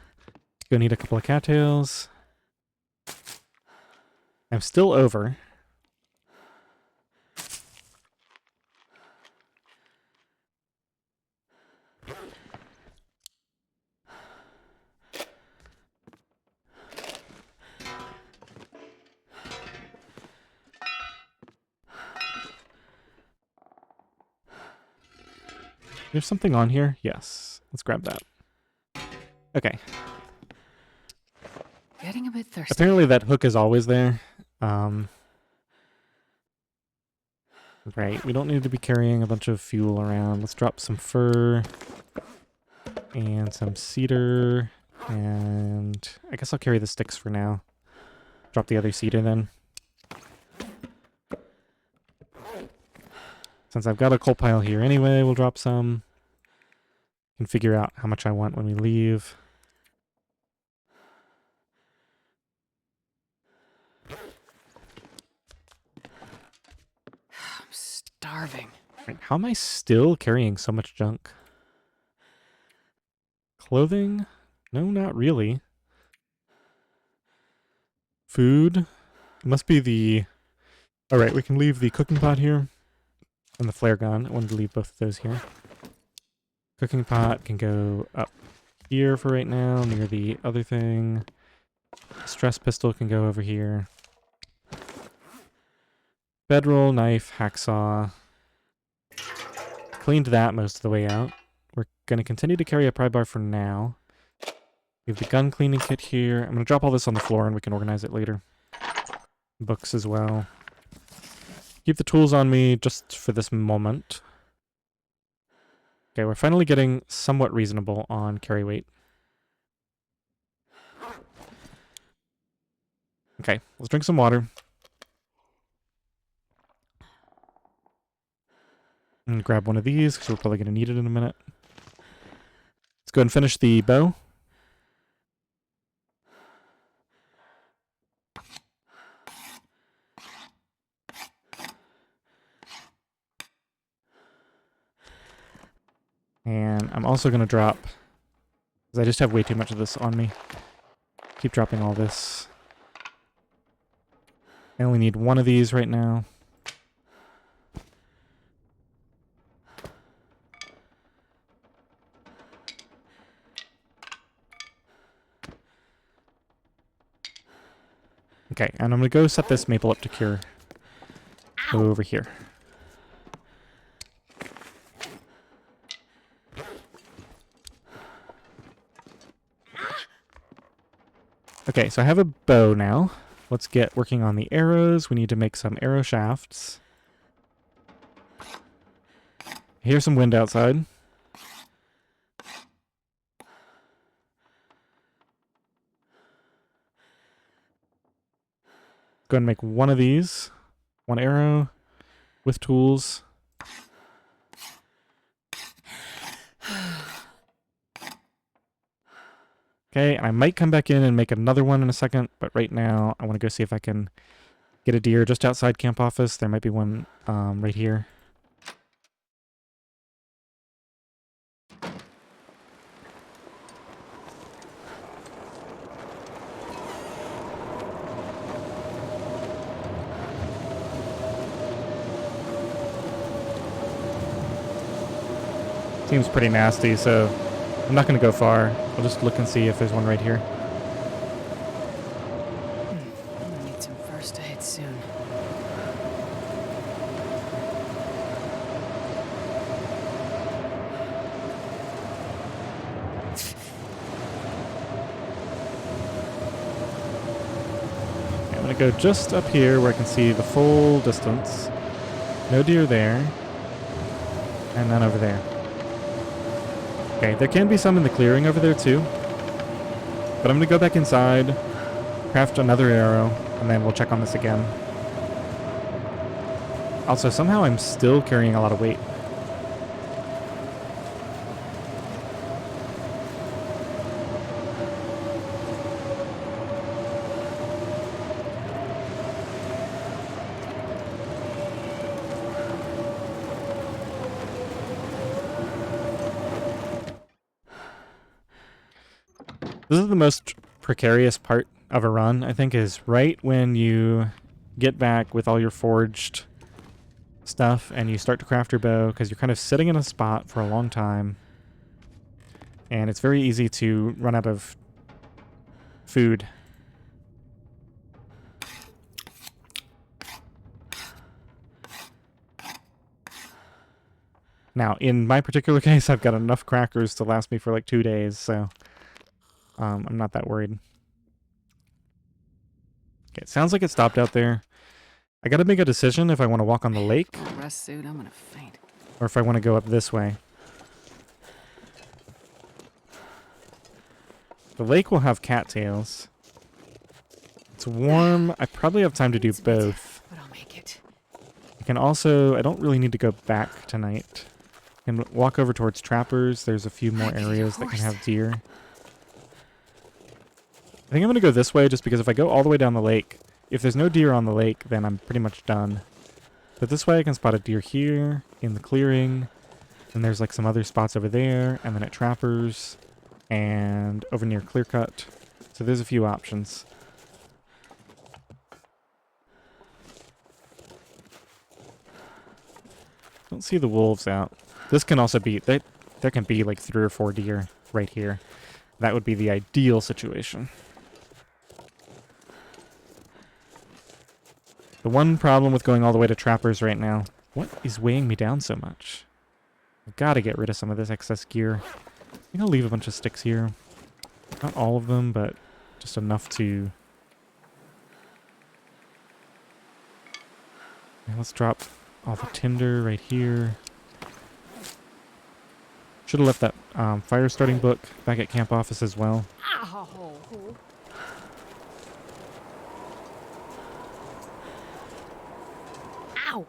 Go need a couple of cattails. I'm still over. There's something on here? Yes. Let's grab that. Okay. Getting a bit thirsty. Apparently that hook is always there. Right, we don't need to be carrying a bunch of fuel around. Let's drop some fur and some cedar. And I guess I'll carry the sticks for now. Drop the other cedar then. Since I've got a coal pile here anyway, we'll drop some. Can figure out how much I want when we leave. I'm starving. Right, how am I still carrying so much junk? Clothing? No, not really. Food? It must be the... Alright, we can leave the cooking pot here. And the flare gun. I wanted to leave both of those here. Cooking pot can go up here for right now, near the other thing. Stress pistol can go over here. Bedroll, knife, hacksaw. Cleaned that most of the way out. We're going to continue to carry a pry bar for now. We have the gun cleaning kit here. I'm going to drop all this on the floor and we can organize it later. Books as well. Keep the tools on me just for this moment. Okay, we're finally getting somewhat reasonable on carry weight. Okay, let's drink some water. And grab one of these, because we're probably going to need it in a minute. Let's go ahead and finish the bow. And I'm also going to drop, because I just have way too much of this on me. Keep dropping all this. I only need one of these right now. Okay, and I'm going to go set this maple up to cure. Over here. Okay, so I have a bow now. Let's get working on the arrows. We need to make some arrow shafts. I hear some wind outside. Go ahead and make one of these. One arrow with tools. Okay, and I might come back in and make another one in a second, but right now I want to go see if I can get a deer just outside camp office. There might be one right here. Seems pretty nasty, so I'm not going to go far. I'll just look and see if there's one right here. I'm gonna need some first aid soon. Okay, I'm going to go just up here where I can see the full distance. No deer there. And none over there. Okay, there can be some in the clearing over there too. But I'm going to go back inside, craft another arrow, and then we'll check on this again. Also, somehow I'm still carrying a lot of weight. This is the most precarious part of a run, I think, is right when you get back with all your forged stuff and you start to craft your bow, because you're kind of sitting in a spot for a long time. And it's very easy to run out of food. Now, in my particular case, I've got enough crackers to last me for like 2 days, so I'm not that worried. Okay, it sounds like it stopped out there. I gotta make a decision if I want to walk on the lake Full rest suit, I'm gonna faint. or if I want to go up this way. The lake will have cattails. It's warm. I probably have time to do It's a bit, both. but I'll make it. I can also... I don't really need to go back tonight. I can walk over towards trappers. There's a few more areas that can have deer. I think I'm going to go this way just because if I go all the way down the lake, if there's no deer on the lake, then I'm pretty much done. But this way I can spot a deer here in the clearing. And there's like some other spots over there. And then at trappers. And over near clear cut. So there's a few options. Don't see the wolves out. This can also be... There can be like 3 or 4 deer right here. That would be the ideal situation. The one problem with going all the way to trappers right now... What is weighing me down so much? I've got to get rid of some of this excess gear. I think I'll leave a bunch of sticks here. Not all of them, but just enough to... Yeah, let's drop all the tinder right here. Should have left that fire starting book back at camp office as well. Ow! Ow!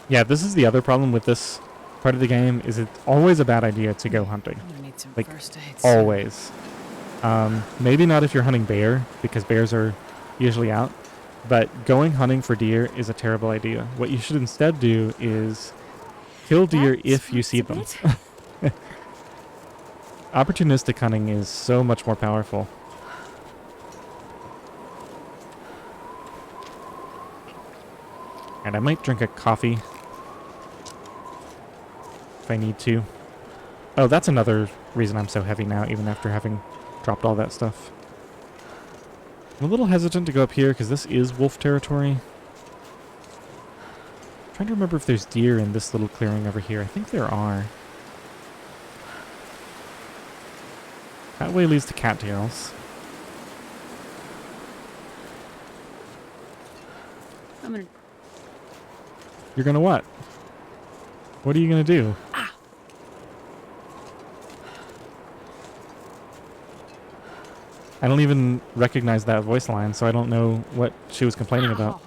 Yeah, this is the other problem with this part of the game, is it's always a bad idea to go hunting. I'm gonna need some Like, first aid. Always. Maybe not if you're hunting bear, because bears are usually out. But going hunting for deer is a terrible idea. What you should instead do is kill deer if you see them. Opportunistic hunting is so much more powerful. And I might drink a coffee if I need to. Oh, that's another reason I'm so heavy now, even after having dropped all that stuff. I'm a little hesitant to go up here because this is wolf territory. I'm trying to remember if there's deer in this little clearing over here. I think there are. That way leads to cattails. I'm gonna... You're gonna what? What are you gonna do? Ah! I don't even recognize that voice line, so I don't know what she was complaining about.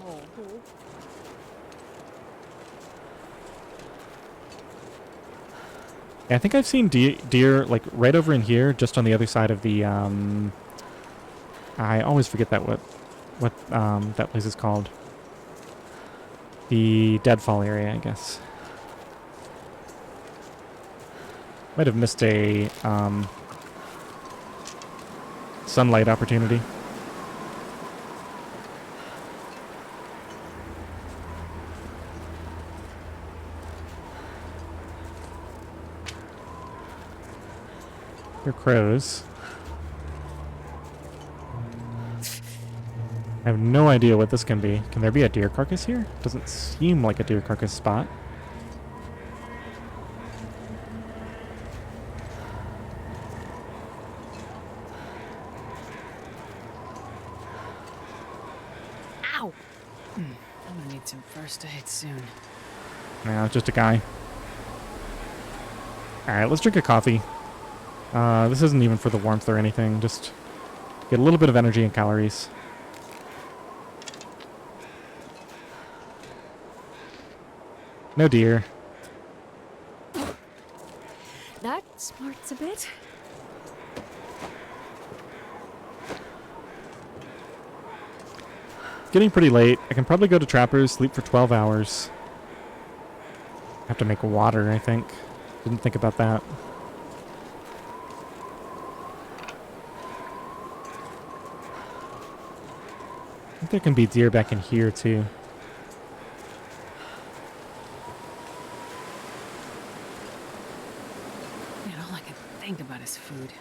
Yeah, I think I've seen deer like right over in here, just on the other side of the I always forget that what that place is called. The deadfall area, I guess. Might have missed a sunlight opportunity. They're crows. I have no idea what this can be. Can there be a deer carcass here? Doesn't seem like a deer carcass spot. Ow! I'm gonna need some first aid soon. No, it's just a guy. Alright, let's drink a coffee. This isn't even for the warmth or anything. Just get a little bit of energy and calories. No deer. That smarts a bit. getting pretty late. I can probably go to Trappers, sleep for 12 hours. Have to make water, I think. Didn't think about that. I think there can be deer back in here, too. Man, all I can think about is food.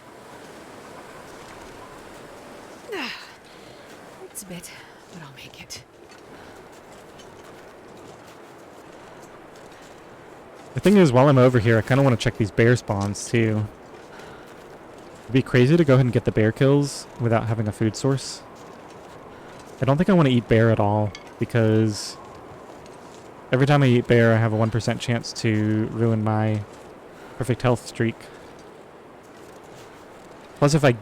It's a bit, but I'll make it. The thing is, while I'm over here, I kind of want to check these bear spawns, too. It'd be crazy to go ahead and get the bear kills without having a food source. I don't think I want to eat bear at all, because every time I eat bear, I have a 1% chance to ruin my perfect health streak. Plus, if I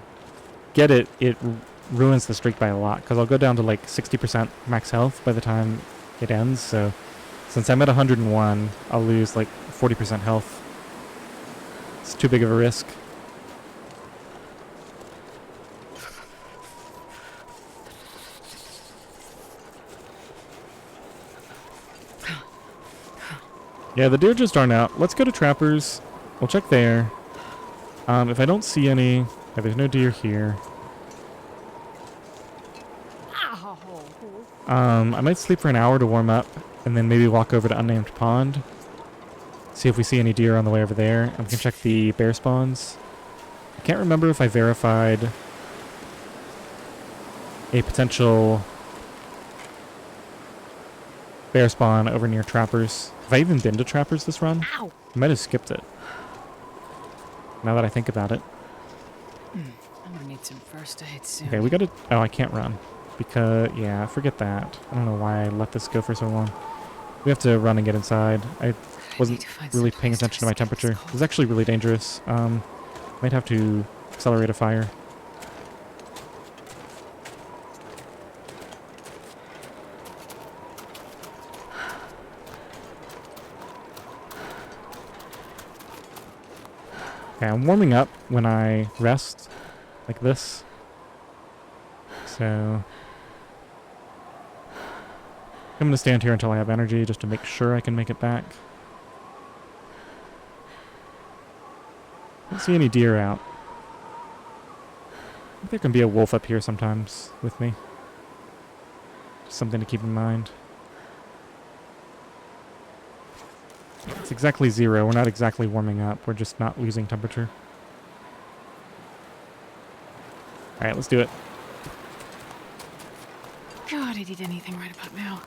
get it, it ruins the streak by a lot, because I'll go down to like 60% max health by the time it ends, so since I'm at 101, I'll lose like 40% health. It's too big of a risk. Yeah, the deer just aren't out. Let's go to Trappers. We'll check there. If I don't see any... Yeah, there's no deer here. I might sleep for an hour to warm up, and then maybe walk over to Unnamed Pond. See if we see any deer on the way over there. And we can check the bear spawns. I can't remember if I verified a potential bear spawn over near Trappers. Have I even been to Trappers this run? Ow! I might have skipped it. Now that I think about it. I'm gonna need some first aid soon. Okay, we gotta... Oh, I can't run. Because... Yeah, forget that. I don't know why I let this go for so long. We have to run and get inside. I wasn't really paying attention to my temperature. It was actually really dangerous. Might have to accelerate a fire. Okay, I'm warming up when I rest, like this. So I'm gonna stand here until I have energy, just to make sure I can make it back. Don't see any deer out. I think there can be a wolf up here sometimes with me. Just something to keep in mind. It's exactly 0. We're not exactly warming up. We're just not losing temperature. Alright, let's do it. God, I'd eat anything right about now.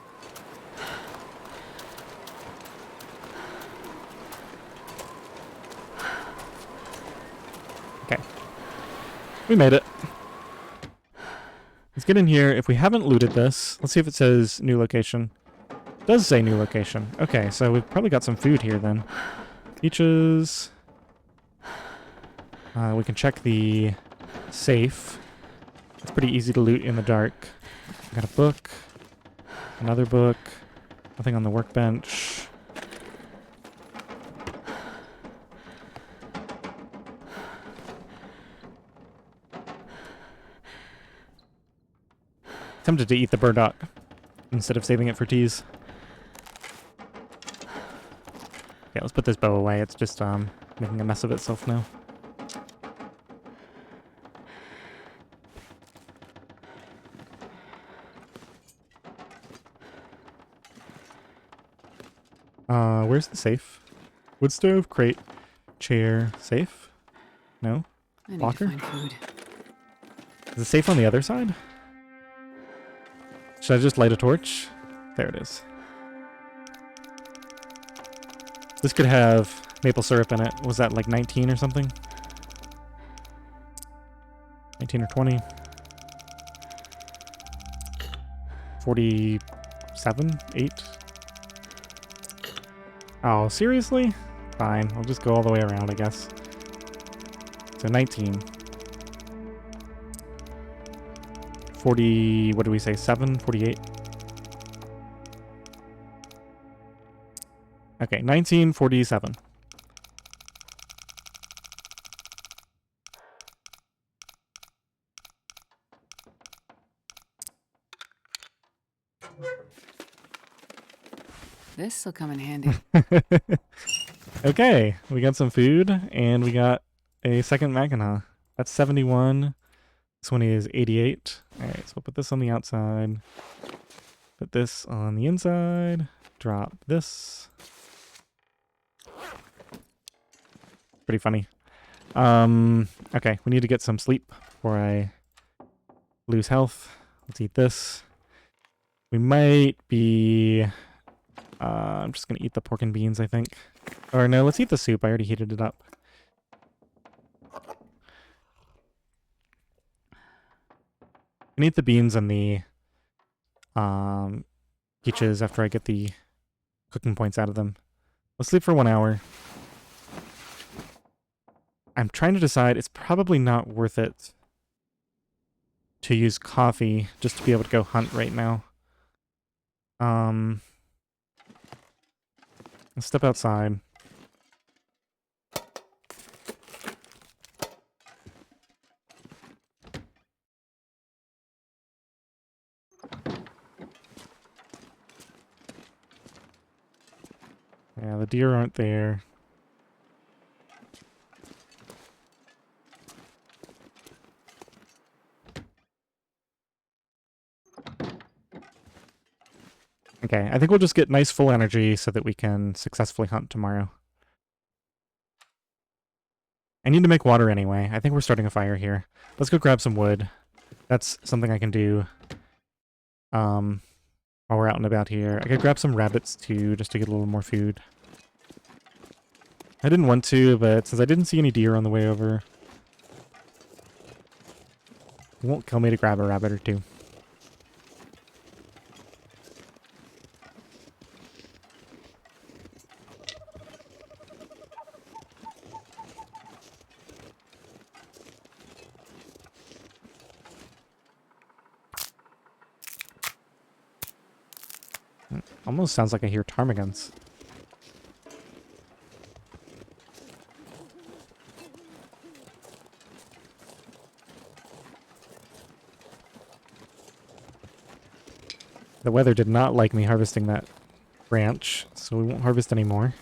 Okay. We made it. Let's get in here. If we haven't looted this, let's see if it says new location. It does say new location. Okay, so we've probably got some food here then. Peaches. We can check the safe. It's pretty easy to loot in the dark. Got a book. Another book. Nothing on the workbench. Tempted to eat the burdock instead of saving it for teas. Okay, let's put this bow away. It's just making a mess of itself now. Where's the safe? Wood stove, crate, chair, safe? No? I need Locker? to find food. Is the safe on the other side? Should I just light a torch? There it is. This could have maple syrup in it. Was that like 19 or something? 19 or 20? 47? 8? Oh, seriously? Fine. I'll just go all the way around, I guess. So 19. 40, what do we say, 7? 48? Okay, 1947. This'll come in handy. Okay, we got some food, and we got a second Mackinac. That's 71. This one is 88. Alright, so we'll put this on the outside. Put this on the inside. Drop this. Pretty funny. Okay, we need to get some sleep before I lose health. Let's eat this. We might be... I'm just going to eat the pork and beans, I think. Or no, let's eat the soup. I already heated it up. I can eat the beans and the peaches after I get the cooking points out of them. Let's sleep for 1 hour. I'm trying to decide, it's probably not worth it to use coffee just to be able to go hunt right now. Let's step outside. Yeah, the deer aren't there. Okay, I think we'll just get nice full energy so that we can successfully hunt tomorrow. I need to make water anyway. I think we're starting a fire here. Let's go grab some wood. That's something I can do while we're out and about here. I could grab some rabbits too, just to get a little more food. I didn't want to, but since I didn't see any deer on the way over, it won't kill me to grab a rabbit or two. Almost sounds like I hear ptarmigans. The weather did not like me harvesting that branch, so we won't harvest anymore.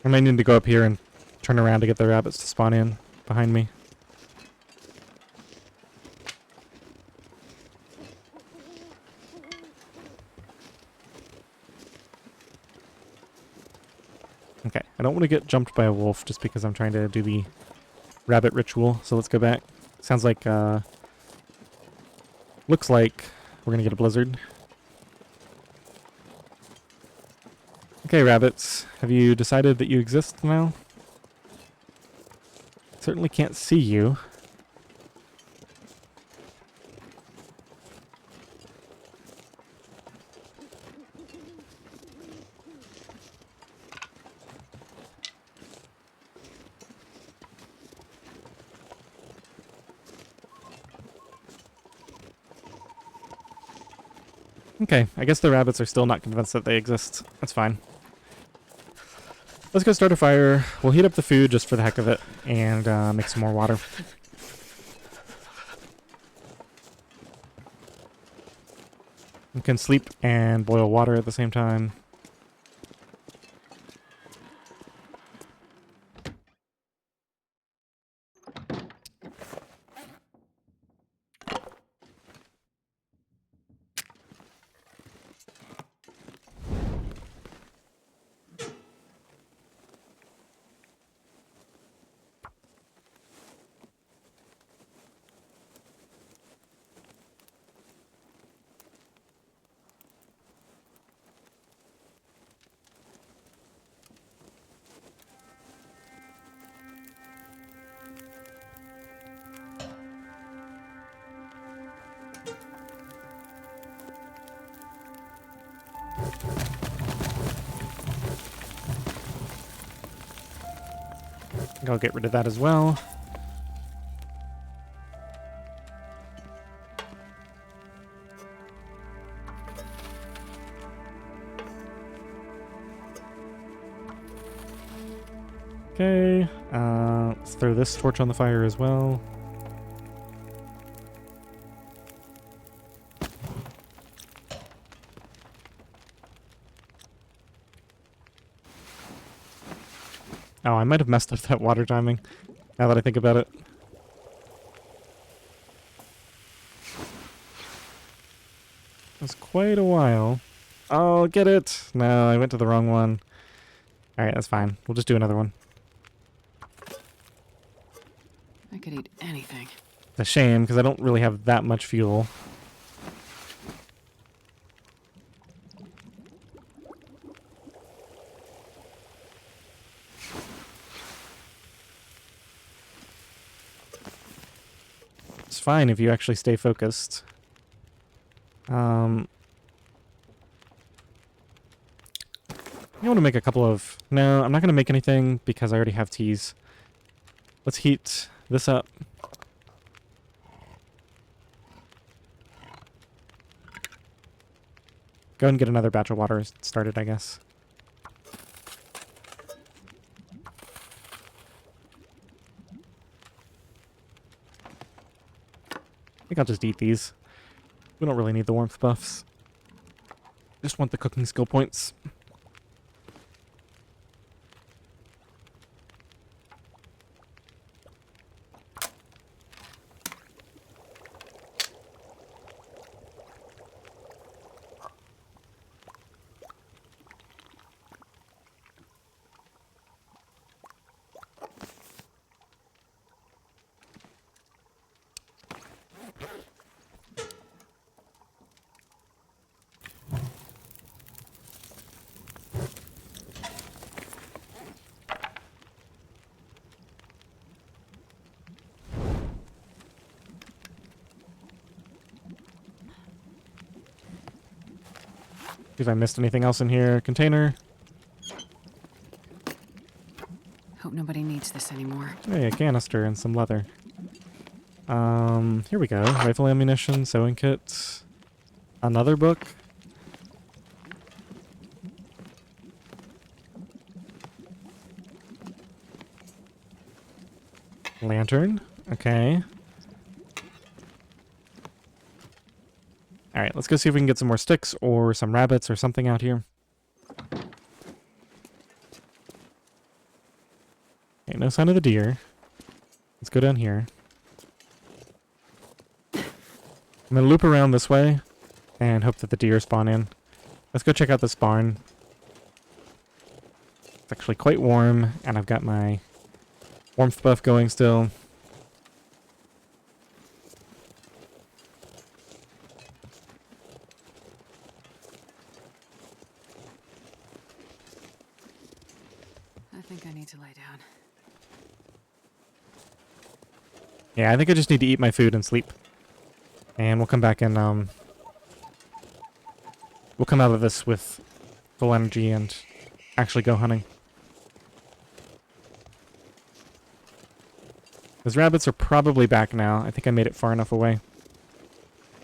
I might need to go up here and turn around to get the rabbits to spawn in behind me. Okay, I don't want to get jumped by a wolf just because I'm trying to do the rabbit ritual, so let's go back. Sounds like, looks like we're gonna get a blizzard. Okay, rabbits, have you decided that you exist now? Certainly can't see you. Okay, I guess the rabbits are still not convinced that they exist. That's fine. Let's go start a fire. We'll heat up the food just for the heck of it and make some more water. We can sleep and boil water at the same time. I'll get rid of that as well. Okay, let's throw this torch on the fire as well. Oh, I might have messed up that water timing, now that I think about it. That's quite a while. Oh, get it! No, I went to the wrong one. Alright, that's fine. We'll just do another one. I could eat anything. It's a shame, because I don't really have that much fuel. It's fine if you actually stay focused. I want to make a couple of... No, I'm not going to make anything because I already have teas. Let's heat this up. Go and get another batch of water started, I guess. I think I'll just eat these. We don't really need the warmth buffs. Just want the cooking skill points. See if I missed anything else in here. Container. Hope nobody needs this anymore. Hey, a canister and some leather. Here we go. Rifle ammunition, sewing kit. Another book. Lantern. Okay. Alright, let's go see if we can get some more sticks or some rabbits or something out here. Okay, no sign of the deer. Let's go down here. I'm gonna loop around this way and hope that the deer spawn in. Let's go check out this barn. It's actually quite warm, and I've got my warmth buff going still. I think I need to lay down. Yeah, I think I just need to eat my food and sleep. And we'll come back and, we'll come out of this with full energy and actually go hunting. Those rabbits are probably back now. I think I made it far enough away.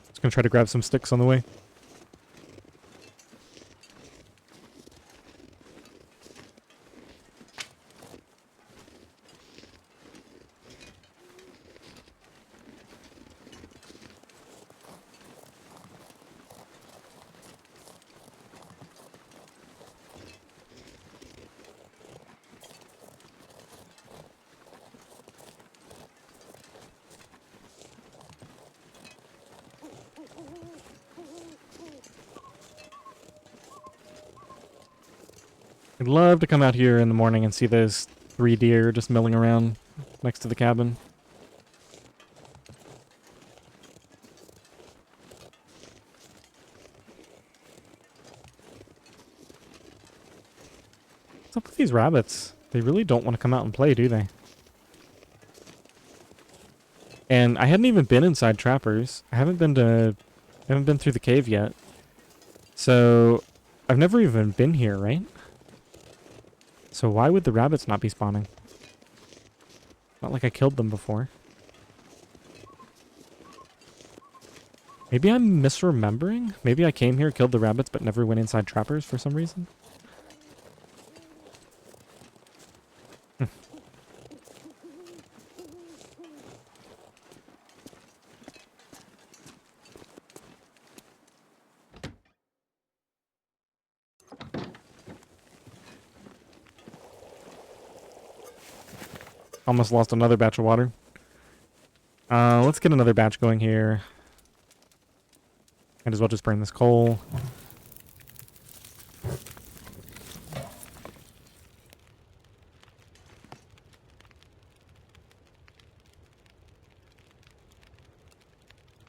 Just gonna try to grab some sticks on the way. I'd love to come out here in the morning and see those 3 deer just milling around next to the cabin. What's up with these rabbits? They really don't want to come out and play, do they? And I hadn't even been inside Trappers. I haven't been through the cave yet. So I've never even been here, right? So why would the rabbits not be spawning? Not like I killed them before. Maybe I'm misremembering? Maybe I came here, killed the rabbits, but never went inside Trappers for some reason? Almost lost another batch of water. Let's get another batch going here. Might as well just burn this coal.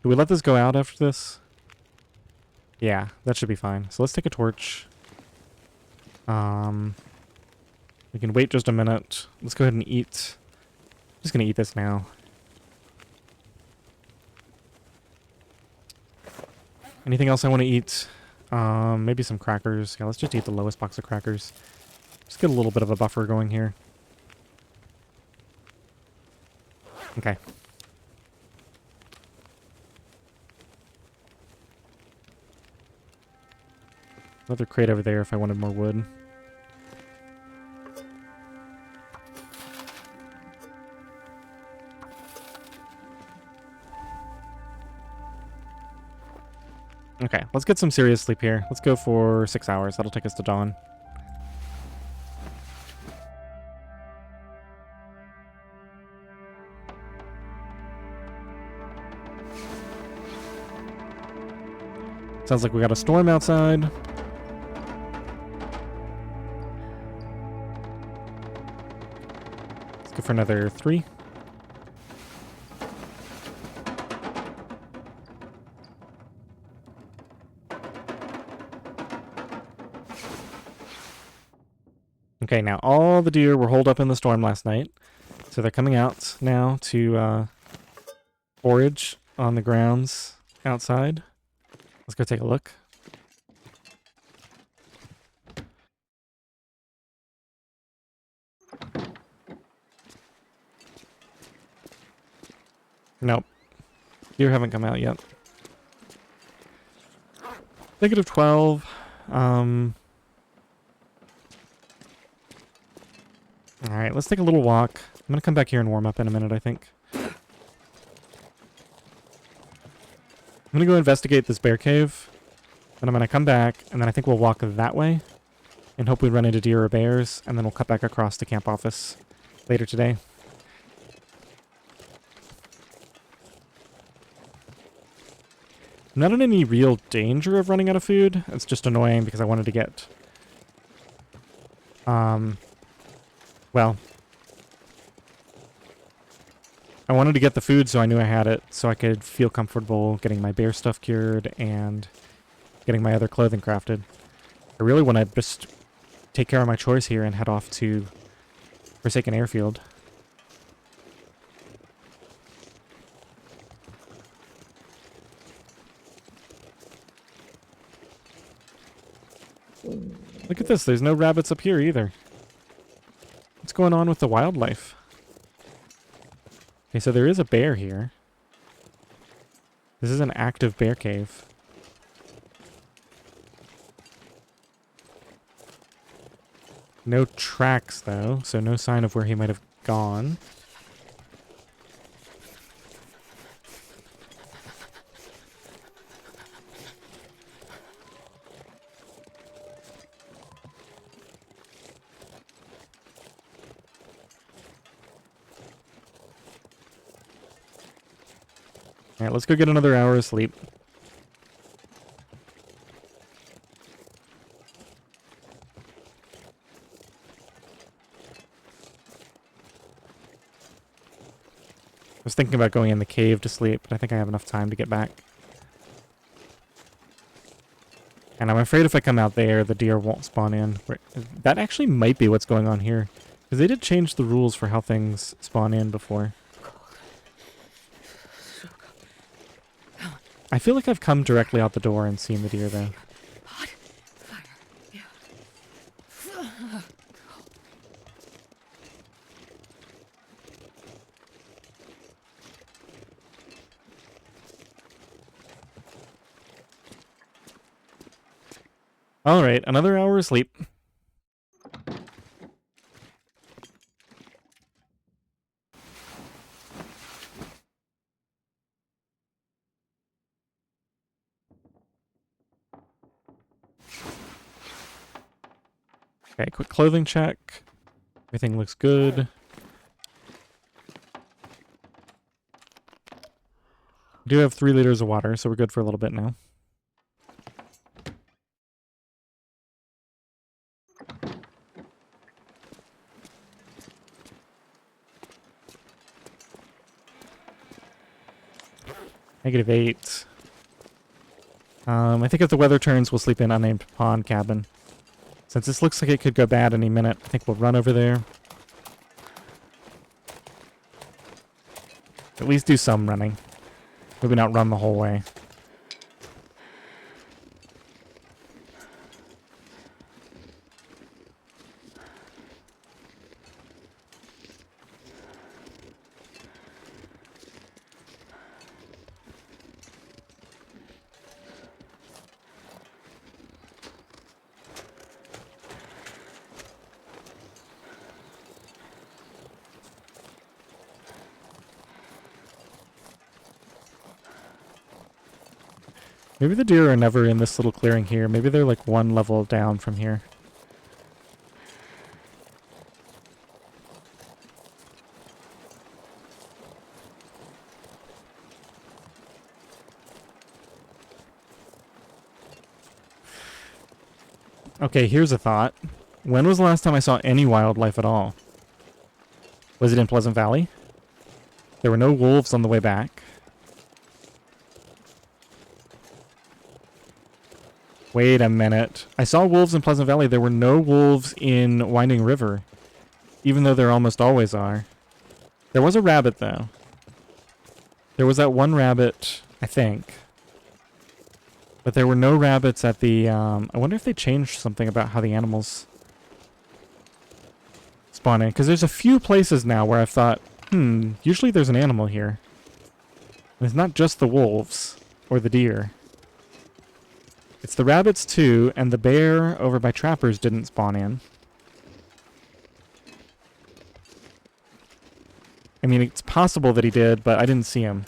Do we let this go out after this? Yeah, that should be fine. So let's take a torch. We can wait just a minute. Let's go ahead and eat. I'm just gonna eat this now. Anything else I want to eat? Maybe some crackers. Yeah, let's just eat the lowest box of crackers. Just get a little bit of a buffer going here. Okay. Another crate over there if I wanted more wood. Okay, let's get some serious sleep here. Let's go for 6 hours. That'll take us to dawn. Sounds like we got a storm outside. Let's go for another 3. Okay, now all the deer were holed up in the storm last night. So they're coming out now to forage on the grounds outside. Let's go take a look. Nope. Deer haven't come out yet. -12. Alright, let's take a little walk. I'm gonna come back here and warm up in a minute, I think. I'm gonna go investigate this bear cave. Then I'm gonna come back, and then I think we'll walk that way. And hope we run into deer or bears, and then we'll cut back across to camp office later today. I'm not in any real danger of running out of food. It's just annoying because I wanted to get... well... I wanted to get the food so I knew I had it, so I could feel comfortable getting my bear stuff cured and getting my other clothing crafted. I really want to just take care of my chores here and head off to Forsaken Airfield. Look at this, there's no rabbits up here either. What's going on with the wildlife? Okay, so there is a bear here. This is an active bear cave. No tracks, though, so no sign of where he might have gone. Alright, let's go get another hour of sleep. I was thinking about going in the cave to sleep, but I think I have enough time to get back. And I'm afraid if I come out there, the deer won't spawn in. That actually might be what's going on here. Because they did change the rules for how things spawn in before. I feel like I've come directly out the door and seen the deer, though. Alright, another hour of sleep. Okay, quick clothing check. Everything looks good. We do have 3 liters of water, so we're good for a little bit now. -8. I think if the weather turns, we'll sleep in unnamed pond cabin. Since this looks like it could go bad any minute, I think we'll run over there. At least do some running. Maybe not run the whole way. Maybe the deer are never in this little clearing here. Maybe they're like 1 level down from here. Okay, here's a thought. When was the last time I saw any wildlife at all? Was it in Pleasant Valley? There were no wolves on the way back. Wait a minute. I saw wolves in Pleasant Valley. There were no wolves in Winding River. Even though there almost always are. There was a rabbit, though. There was that one rabbit, I think. But there were no rabbits at the... I wonder if they changed something about how the animals spawn in. Because there's a few places now where I've thought, usually there's an animal here. And it's not just the wolves or the deer. It's the rabbits too, and the bear over by Trappers didn't spawn in. I mean, it's possible that he did, but I didn't see him.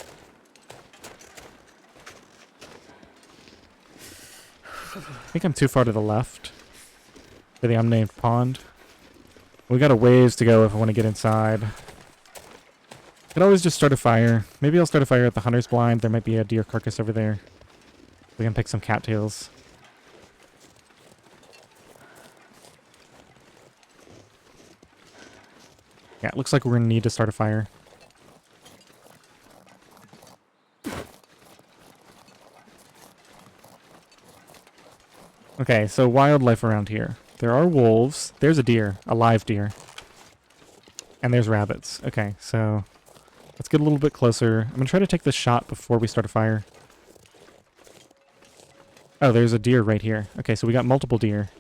I think I'm too far to the left for the unnamed pond. We got a ways to go if I want to get inside. Could always just start a fire. Maybe I'll start a fire at the hunter's blind. There might be a deer carcass over there. We can pick some cattails. Yeah, it looks like we're going to need to start a fire. Okay, so wildlife around here. There are wolves. There's a deer. A live deer. And there's rabbits. Okay, so let's get a little bit closer. I'm going to try to take this shot before we start a fire. Oh, there's a deer right here. Okay, so we got multiple deer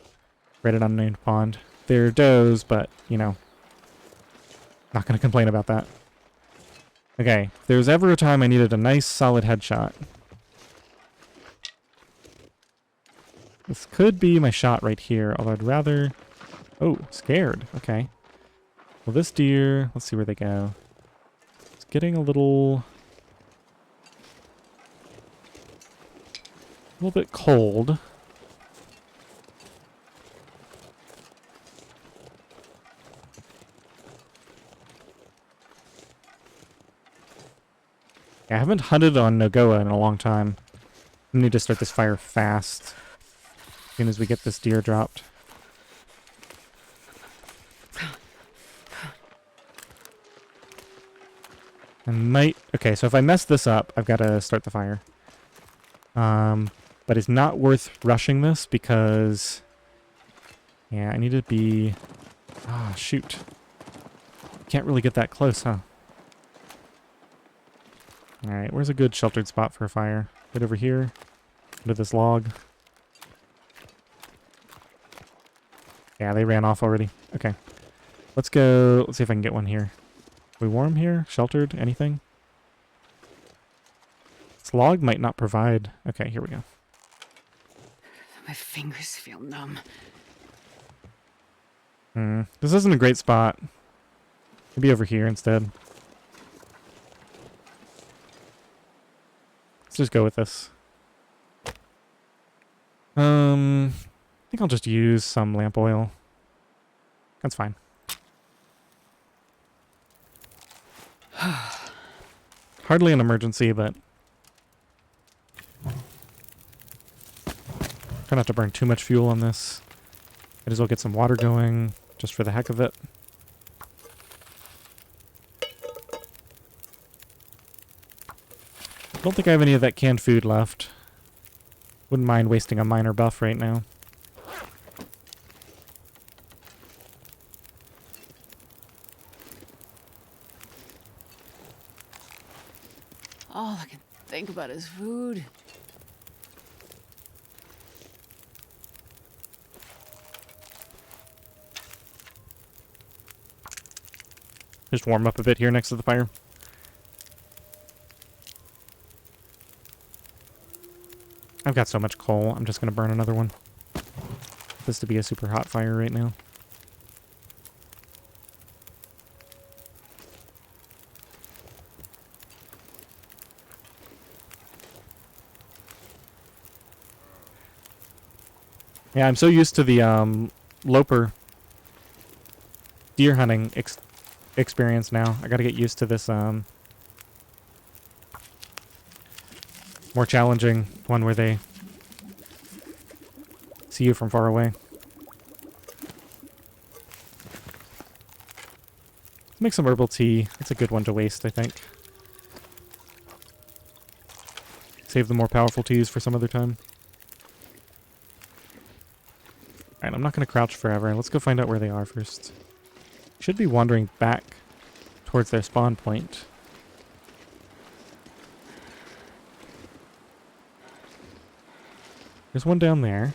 right at unnamed pond. They're does, but, you know, not going to complain about that. Okay, if there was ever a time I needed a nice solid headshot. This could be my shot right here, although I'd rather... Oh, scared. Okay. Well, this deer... Let's see where they go. It's getting a little bit cold. Yeah, I haven't hunted on NOGOA in a long time. I need to start this fire fast. As soon as we get this deer dropped. I might... Okay, so if I mess this up, I've got to start the fire. But it's not worth rushing this because... Yeah, I need to be... Ah, shoot. Can't really get that close, huh? Alright, where's a good sheltered spot for a fire? Right over here. Under this log. Yeah, they ran off already. Okay. Let's go... Let's see if I can get one here. We warm here? Sheltered? Anything? This log might not provide... Okay, here we go. My fingers feel numb. This isn't a great spot. Maybe over here instead. Let's just go with this. I think I'll just use some lamp oil. That's fine. Hardly an emergency, but Try not to burn too much fuel on this. Might as well get some water going, just for the heck of it. I don't think I have any of that canned food left. Wouldn't mind wasting a minor buff right now. All I can think about is food. Just warm up a bit here next to the fire. I've got so much coal, I'm just going to burn another one. This to be a super hot fire right now. Yeah, I'm so used to the loper deer hunting experience now. I gotta get used to this more challenging one where they see you from far away. Make some herbal tea. It's a good one to waste, I think. Save the more powerful teas for some other time. Alright, I'm not going to crouch forever. Let's go find out where they are first. Should be wandering back towards their spawn point. There's one down there.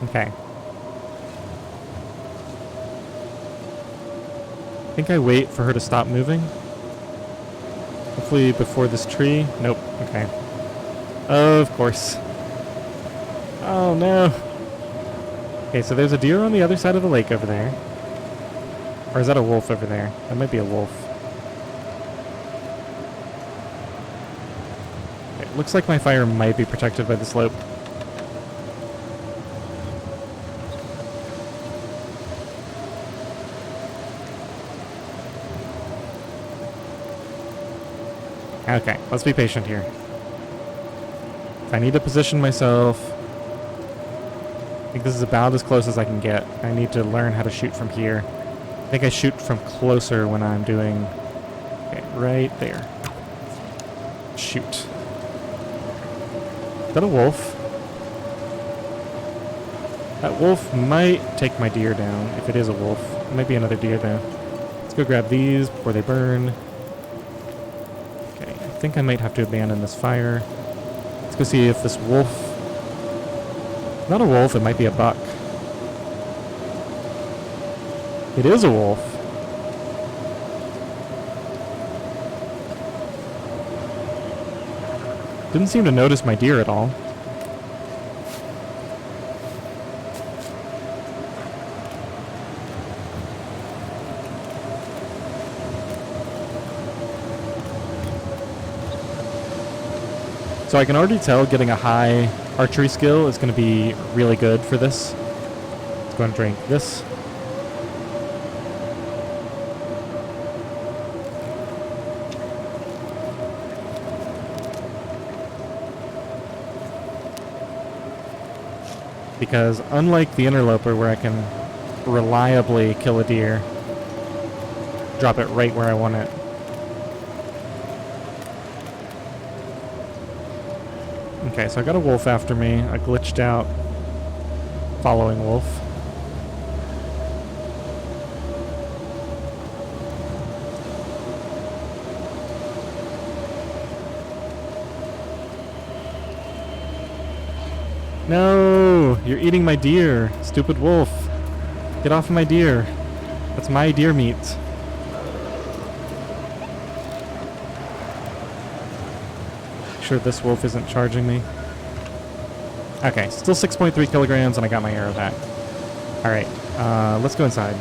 Okay. I think I wait for her to stop moving. Hopefully before this tree. Nope. Okay. Of course. Oh no. Okay, so there's a deer on the other side of the lake over there. Or is that a wolf over there? That might be a wolf. Okay, looks like my fire might be protected by the slope. Okay, let's be patient here. I need to position myself. I think this is about as close as I can get. I need to learn how to shoot from here. I think I shoot from closer when I'm doing... Okay, right there. Shoot. Is that a wolf? That wolf might take my deer down, if it is a wolf. It might be another deer, though. Let's go grab these before they burn. Okay, I think I might have to abandon this fire. Let's go see if this wolf... Not a wolf, it might be a buck. It is a wolf. Didn't seem to notice my deer at all. So I can already tell getting a high archery skill is going to be really good for this. Let's go and drink this. Because unlike the interloper where I can reliably kill a deer, drop it right where I want it, okay, so I got a wolf after me, a glitched out following wolf. No, you're eating my deer, stupid wolf. Get off of my deer. That's my deer meat. Sure this wolf isn't charging me. Okay, still 6.3 kilograms and I got my arrow back. Alright, let's go inside.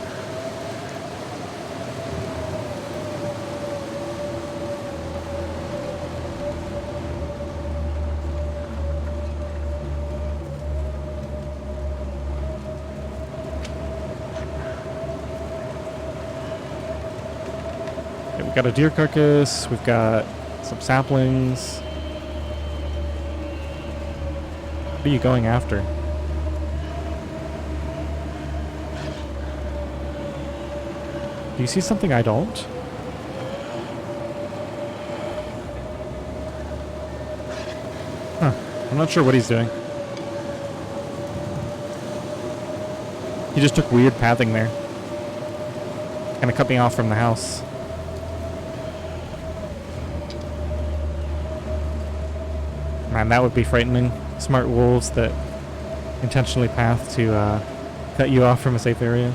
we've got a deer carcass. We've got some saplings. What are you going after? Do you see something I don't? Huh. I'm not sure what he's doing. He just took weird pathing there. Kind of cut me off from the house. Man, that would be frightening. Smart wolves that intentionally path to cut you off from a safe area.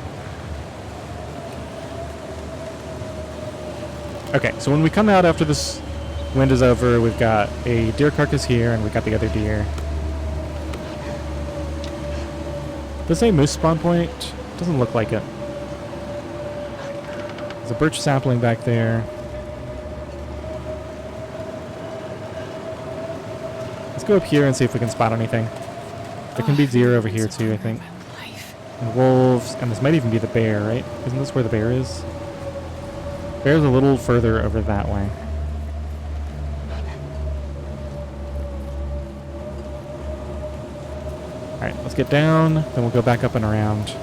Okay, so when we come out after this wind is over, we've got a deer carcass here, and we've got the other deer. Does it say moose spawn point? Doesn't look like it. There's a birch sapling back there. Let's go up here and see if we can spot anything. There can be deer over here too, I think. And wolves, and this might even be the bear, right? Isn't this where the bear is? Bear's a little further over that way. Alright, let's get down, then we'll go back up and around.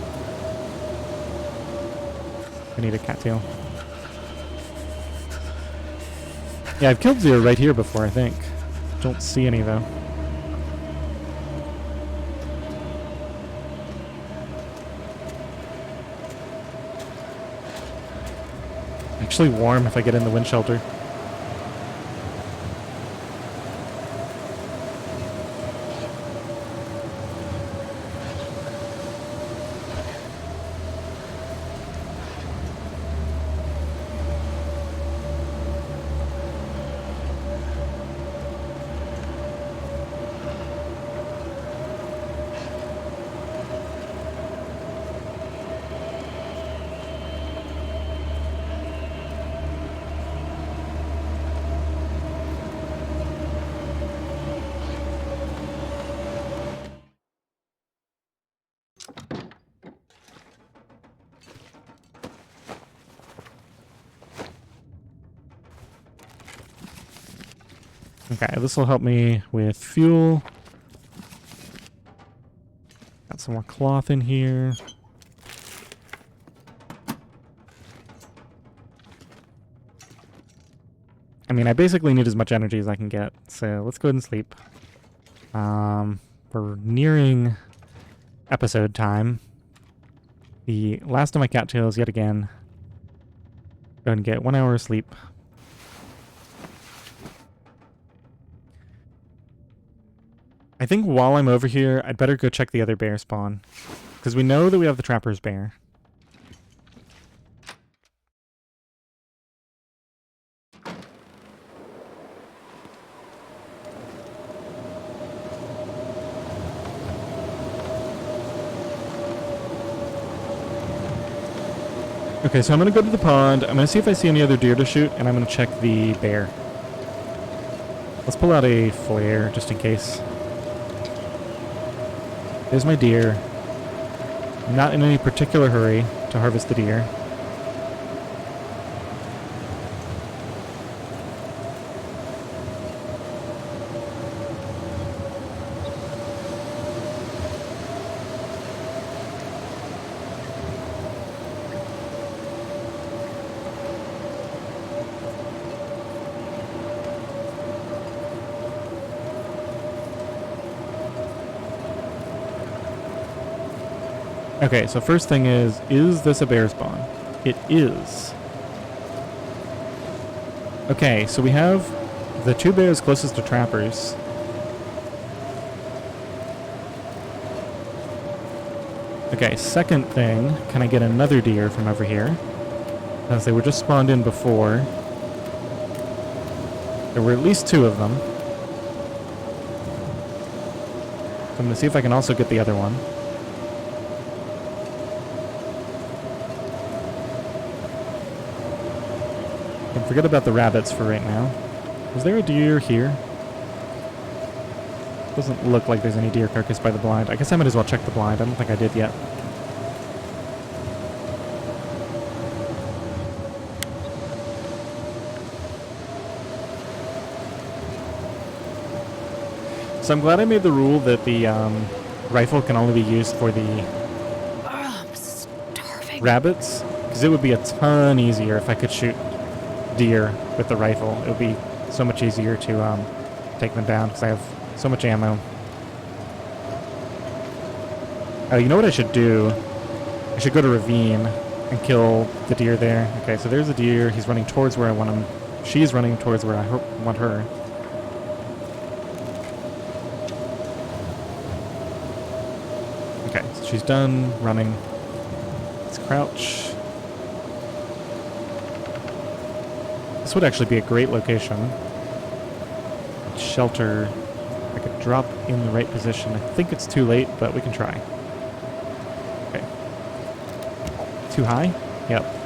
We need a cattail. Yeah, I've killed deer right here before, I think. Don't see any, though. Actually warm if I get in the wind shelter. Okay, this will help me with fuel. Got some more cloth in here. I mean, I basically need as much energy as I can get, so let's go ahead and sleep. We're nearing episode time. The last of my cattails yet again. Go ahead and get 1 hour of sleep. I think while I'm over here, I'd better go check the other bear spawn. Because we know that we have the trapper's bear. Okay, so I'm going to go to the pond. I'm going to see if I see any other deer to shoot, and I'm going to check the bear. Let's pull out a flare, just in case. There's my deer. I'm not in any particular hurry to harvest the deer. Okay, so first thing is this a bear spawn? It is. Okay, so we have the two bears closest to trappers. Okay, second thing, can I get another deer from over here? As they were just spawned in before. There were at least two of them. So I'm going to see if I can also get the other one. Forget about the rabbits for right now. Is there a deer here? Doesn't look like there's any deer carcass by the blind. I guess I might as well check the blind. I don't think I did yet. So I'm glad I made the rule that the rifle can only be used for the Oh, I'm starving. rabbits, because it would be a ton easier if I could shoot deer with the rifle. It would be so much easier to take them down because I have so much ammo. Oh, you know what I should do? I should go to Ravine and kill the deer there. Okay, so there's a deer. He's running towards where I want him. She's running towards where I want her. Okay, so she's done running. Let's crouch. This would actually be a great location. Shelter. I could drop in the right position. I think it's too late, but we can try. Okay. Too high? Yep.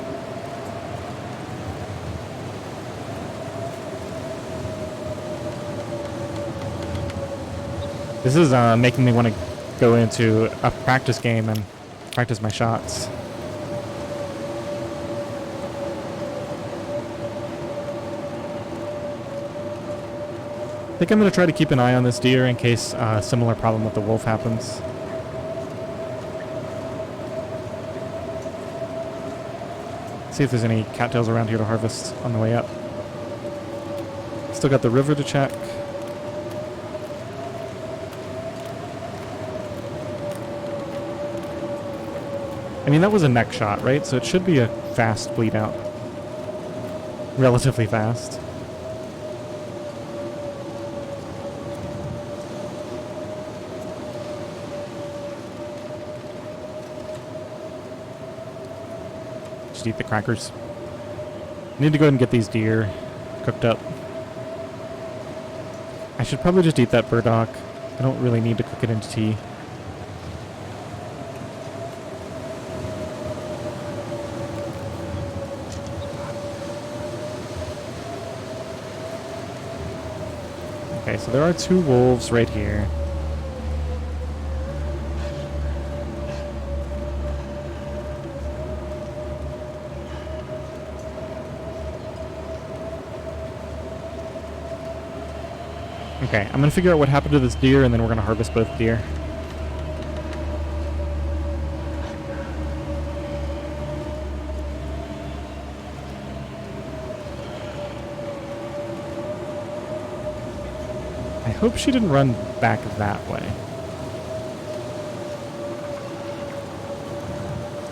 This is making me want to go into a practice game and practice my shots. I think I'm going to try to keep an eye on this deer in case a similar problem with the wolf happens. See if there's any cattails around here to harvest on the way up. Still got the river to check. I mean, that was a neck shot, right? So it should be a fast bleed out. Relatively fast. Just eat the crackers. I need to go ahead and get these deer cooked up. I should probably just eat that burdock. I don't really need to cook it into tea. Okay, so there are 2 wolves right here. Okay, I'm gonna figure out what happened to this deer and then we're gonna harvest both deer. I hope she didn't run back that way.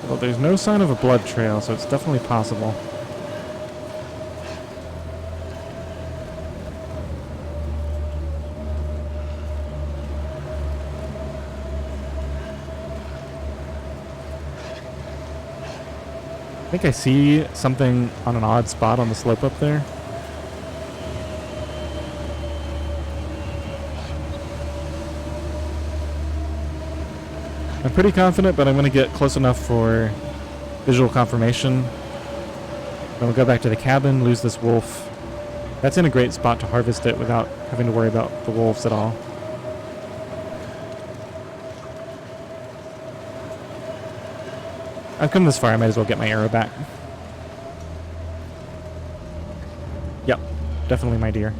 Well, there's no sign of a blood trail, so it's definitely possible. I think I see something on an odd spot on the slope up there. I'm pretty confident, but I'm going to get close enough for visual confirmation. Then we'll go back to the cabin, lose this wolf. That's in a great spot to harvest it without having to worry about the wolves at all. I've come this far, I might as well get my arrow back. Yep, definitely my deer.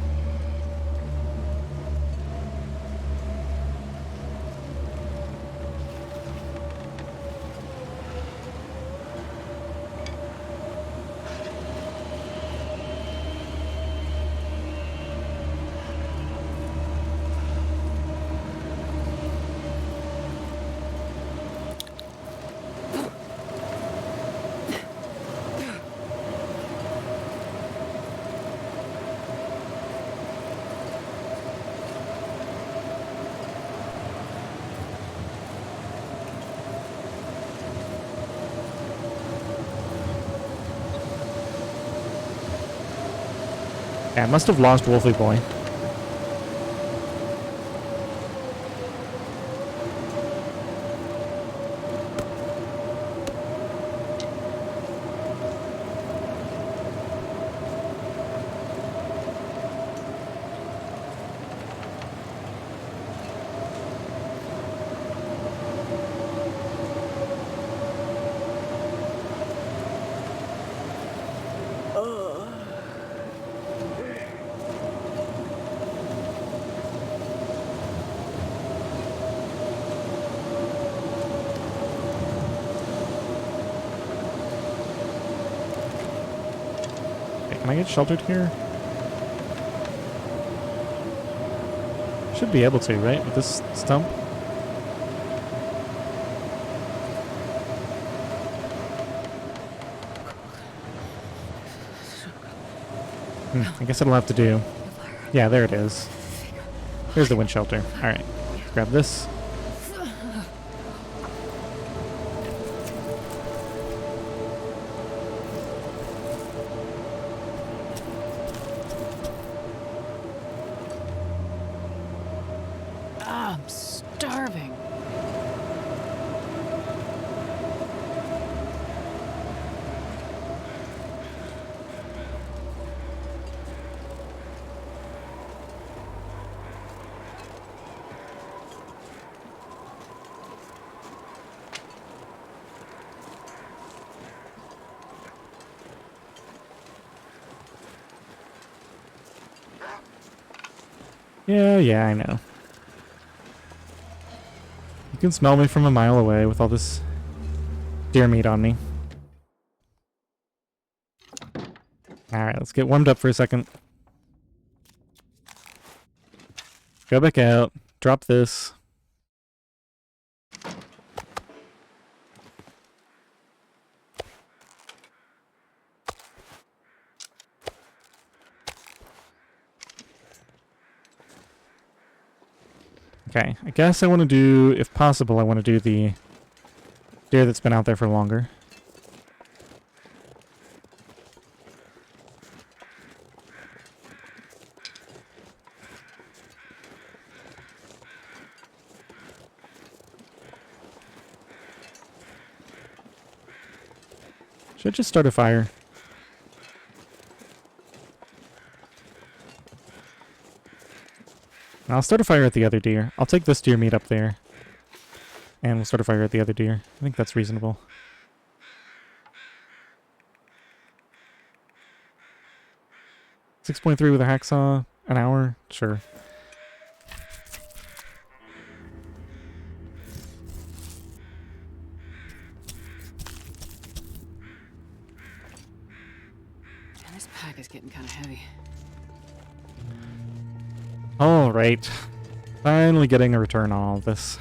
Yeah, I must have lost Wolfie Boy. Can I get sheltered here? Should be able to, right? With this stump? I guess it'll have to do. Yeah, there it is. Here's the wind shelter. Alright. Grab this. Ah, I'm starving. Yeah, I know. You can smell me from a mile away with all this deer meat on me. Alright, let's get warmed up for a second. Go back out. Drop this. Okay, I guess I want to do, if possible, I want to do the deer that's been out there for longer. Should I just start a fire? I'll start a fire at the other deer. I'll take this deer meat up there. And we'll start a fire at the other deer. I think that's reasonable. 6.3 with a hacksaw. An hour? Sure. Man, this pack is getting kind of heavy. Alright. Finally getting a return on all of this.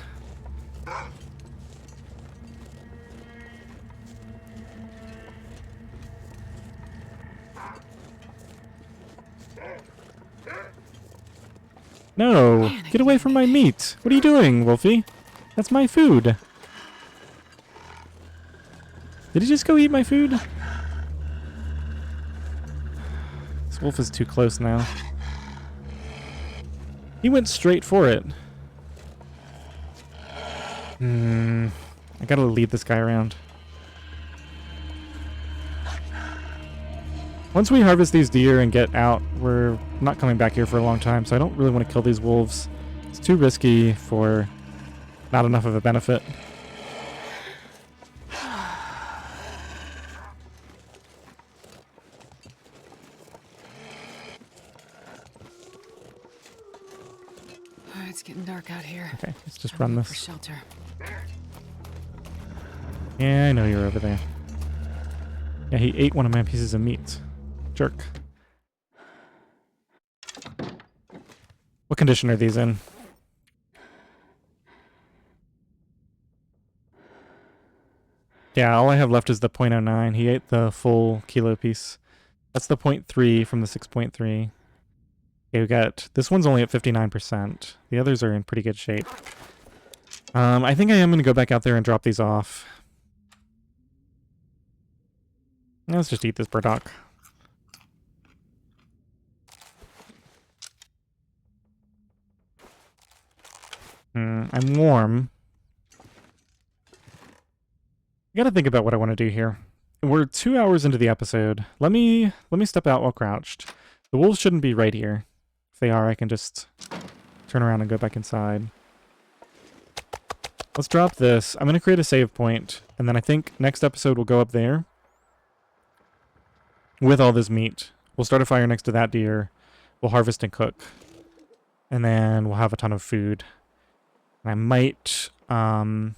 No! Man, Get away from my meat! What are you doing, Wolfie? That's my food! Did he just go eat my food? This wolf is too close now. He went straight for it. I gotta lead this guy around. Once we harvest these deer and get out, we're not coming back here for a long time, so I don't really want to kill these wolves. It's too risky for not enough of a benefit. Oh, it's getting dark out here. Okay, let's just Time run to look for this. shelter. Yeah, I know you're over there. Yeah, he ate one of my pieces of meat. Jerk. What condition are these in? Yeah, all I have left is the .09. He ate the full kilo piece. That's the .3 from the 6.3. Okay, we got... This one's only at 59%. The others are in pretty good shape. I think I am going to go back out there and drop these off. Let's just eat this burdock. I'm warm. I gotta think about what I want to do here. We're 2 hours into the episode. Let me step out while crouched. The wolves shouldn't be right here. If they are, I can just turn around and go back inside. Let's drop this. I'm gonna create a save point, and then I think next episode we'll go up there with all this meat. We'll start a fire next to that deer. We'll harvest and cook. And then we'll have a ton of food. And I might, yeah,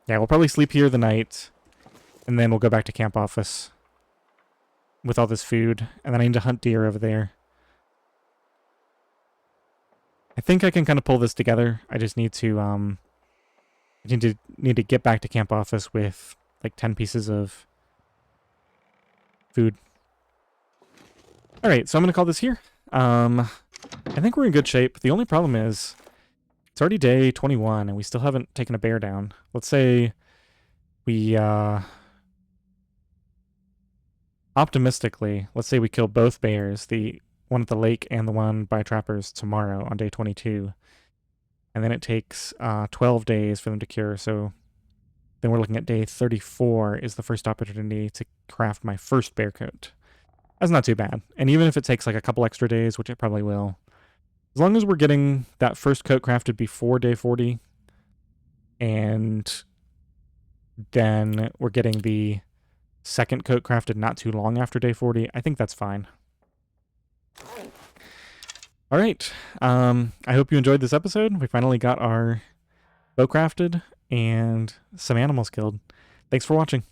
we'll probably sleep here the night. And then we'll go back to camp office. with all this food, and then I need to hunt deer over there. I think I can kind of pull this together. I just need to need to get back to camp office with like 10 pieces of food. All right, so I'm gonna call this here. I think we're in good shape. The only problem is it's already day 21 and we still haven't taken a bear down. Let's say we optimistically, let's say we kill both bears, the one at the lake and the one by trappers tomorrow on day 22. And then it takes 12 days for them to cure, so then we're looking at day 34 is the first opportunity to craft my first bear coat. That's not too bad. And even if it takes like a couple extra days, which it probably will, as long as we're getting that first coat crafted before day 40, and then we're getting the second coat crafted not too long after day 40, I think that's fine. All right. I hope you enjoyed this episode. We finally got our bow crafted and some animals killed. Thanks for watching.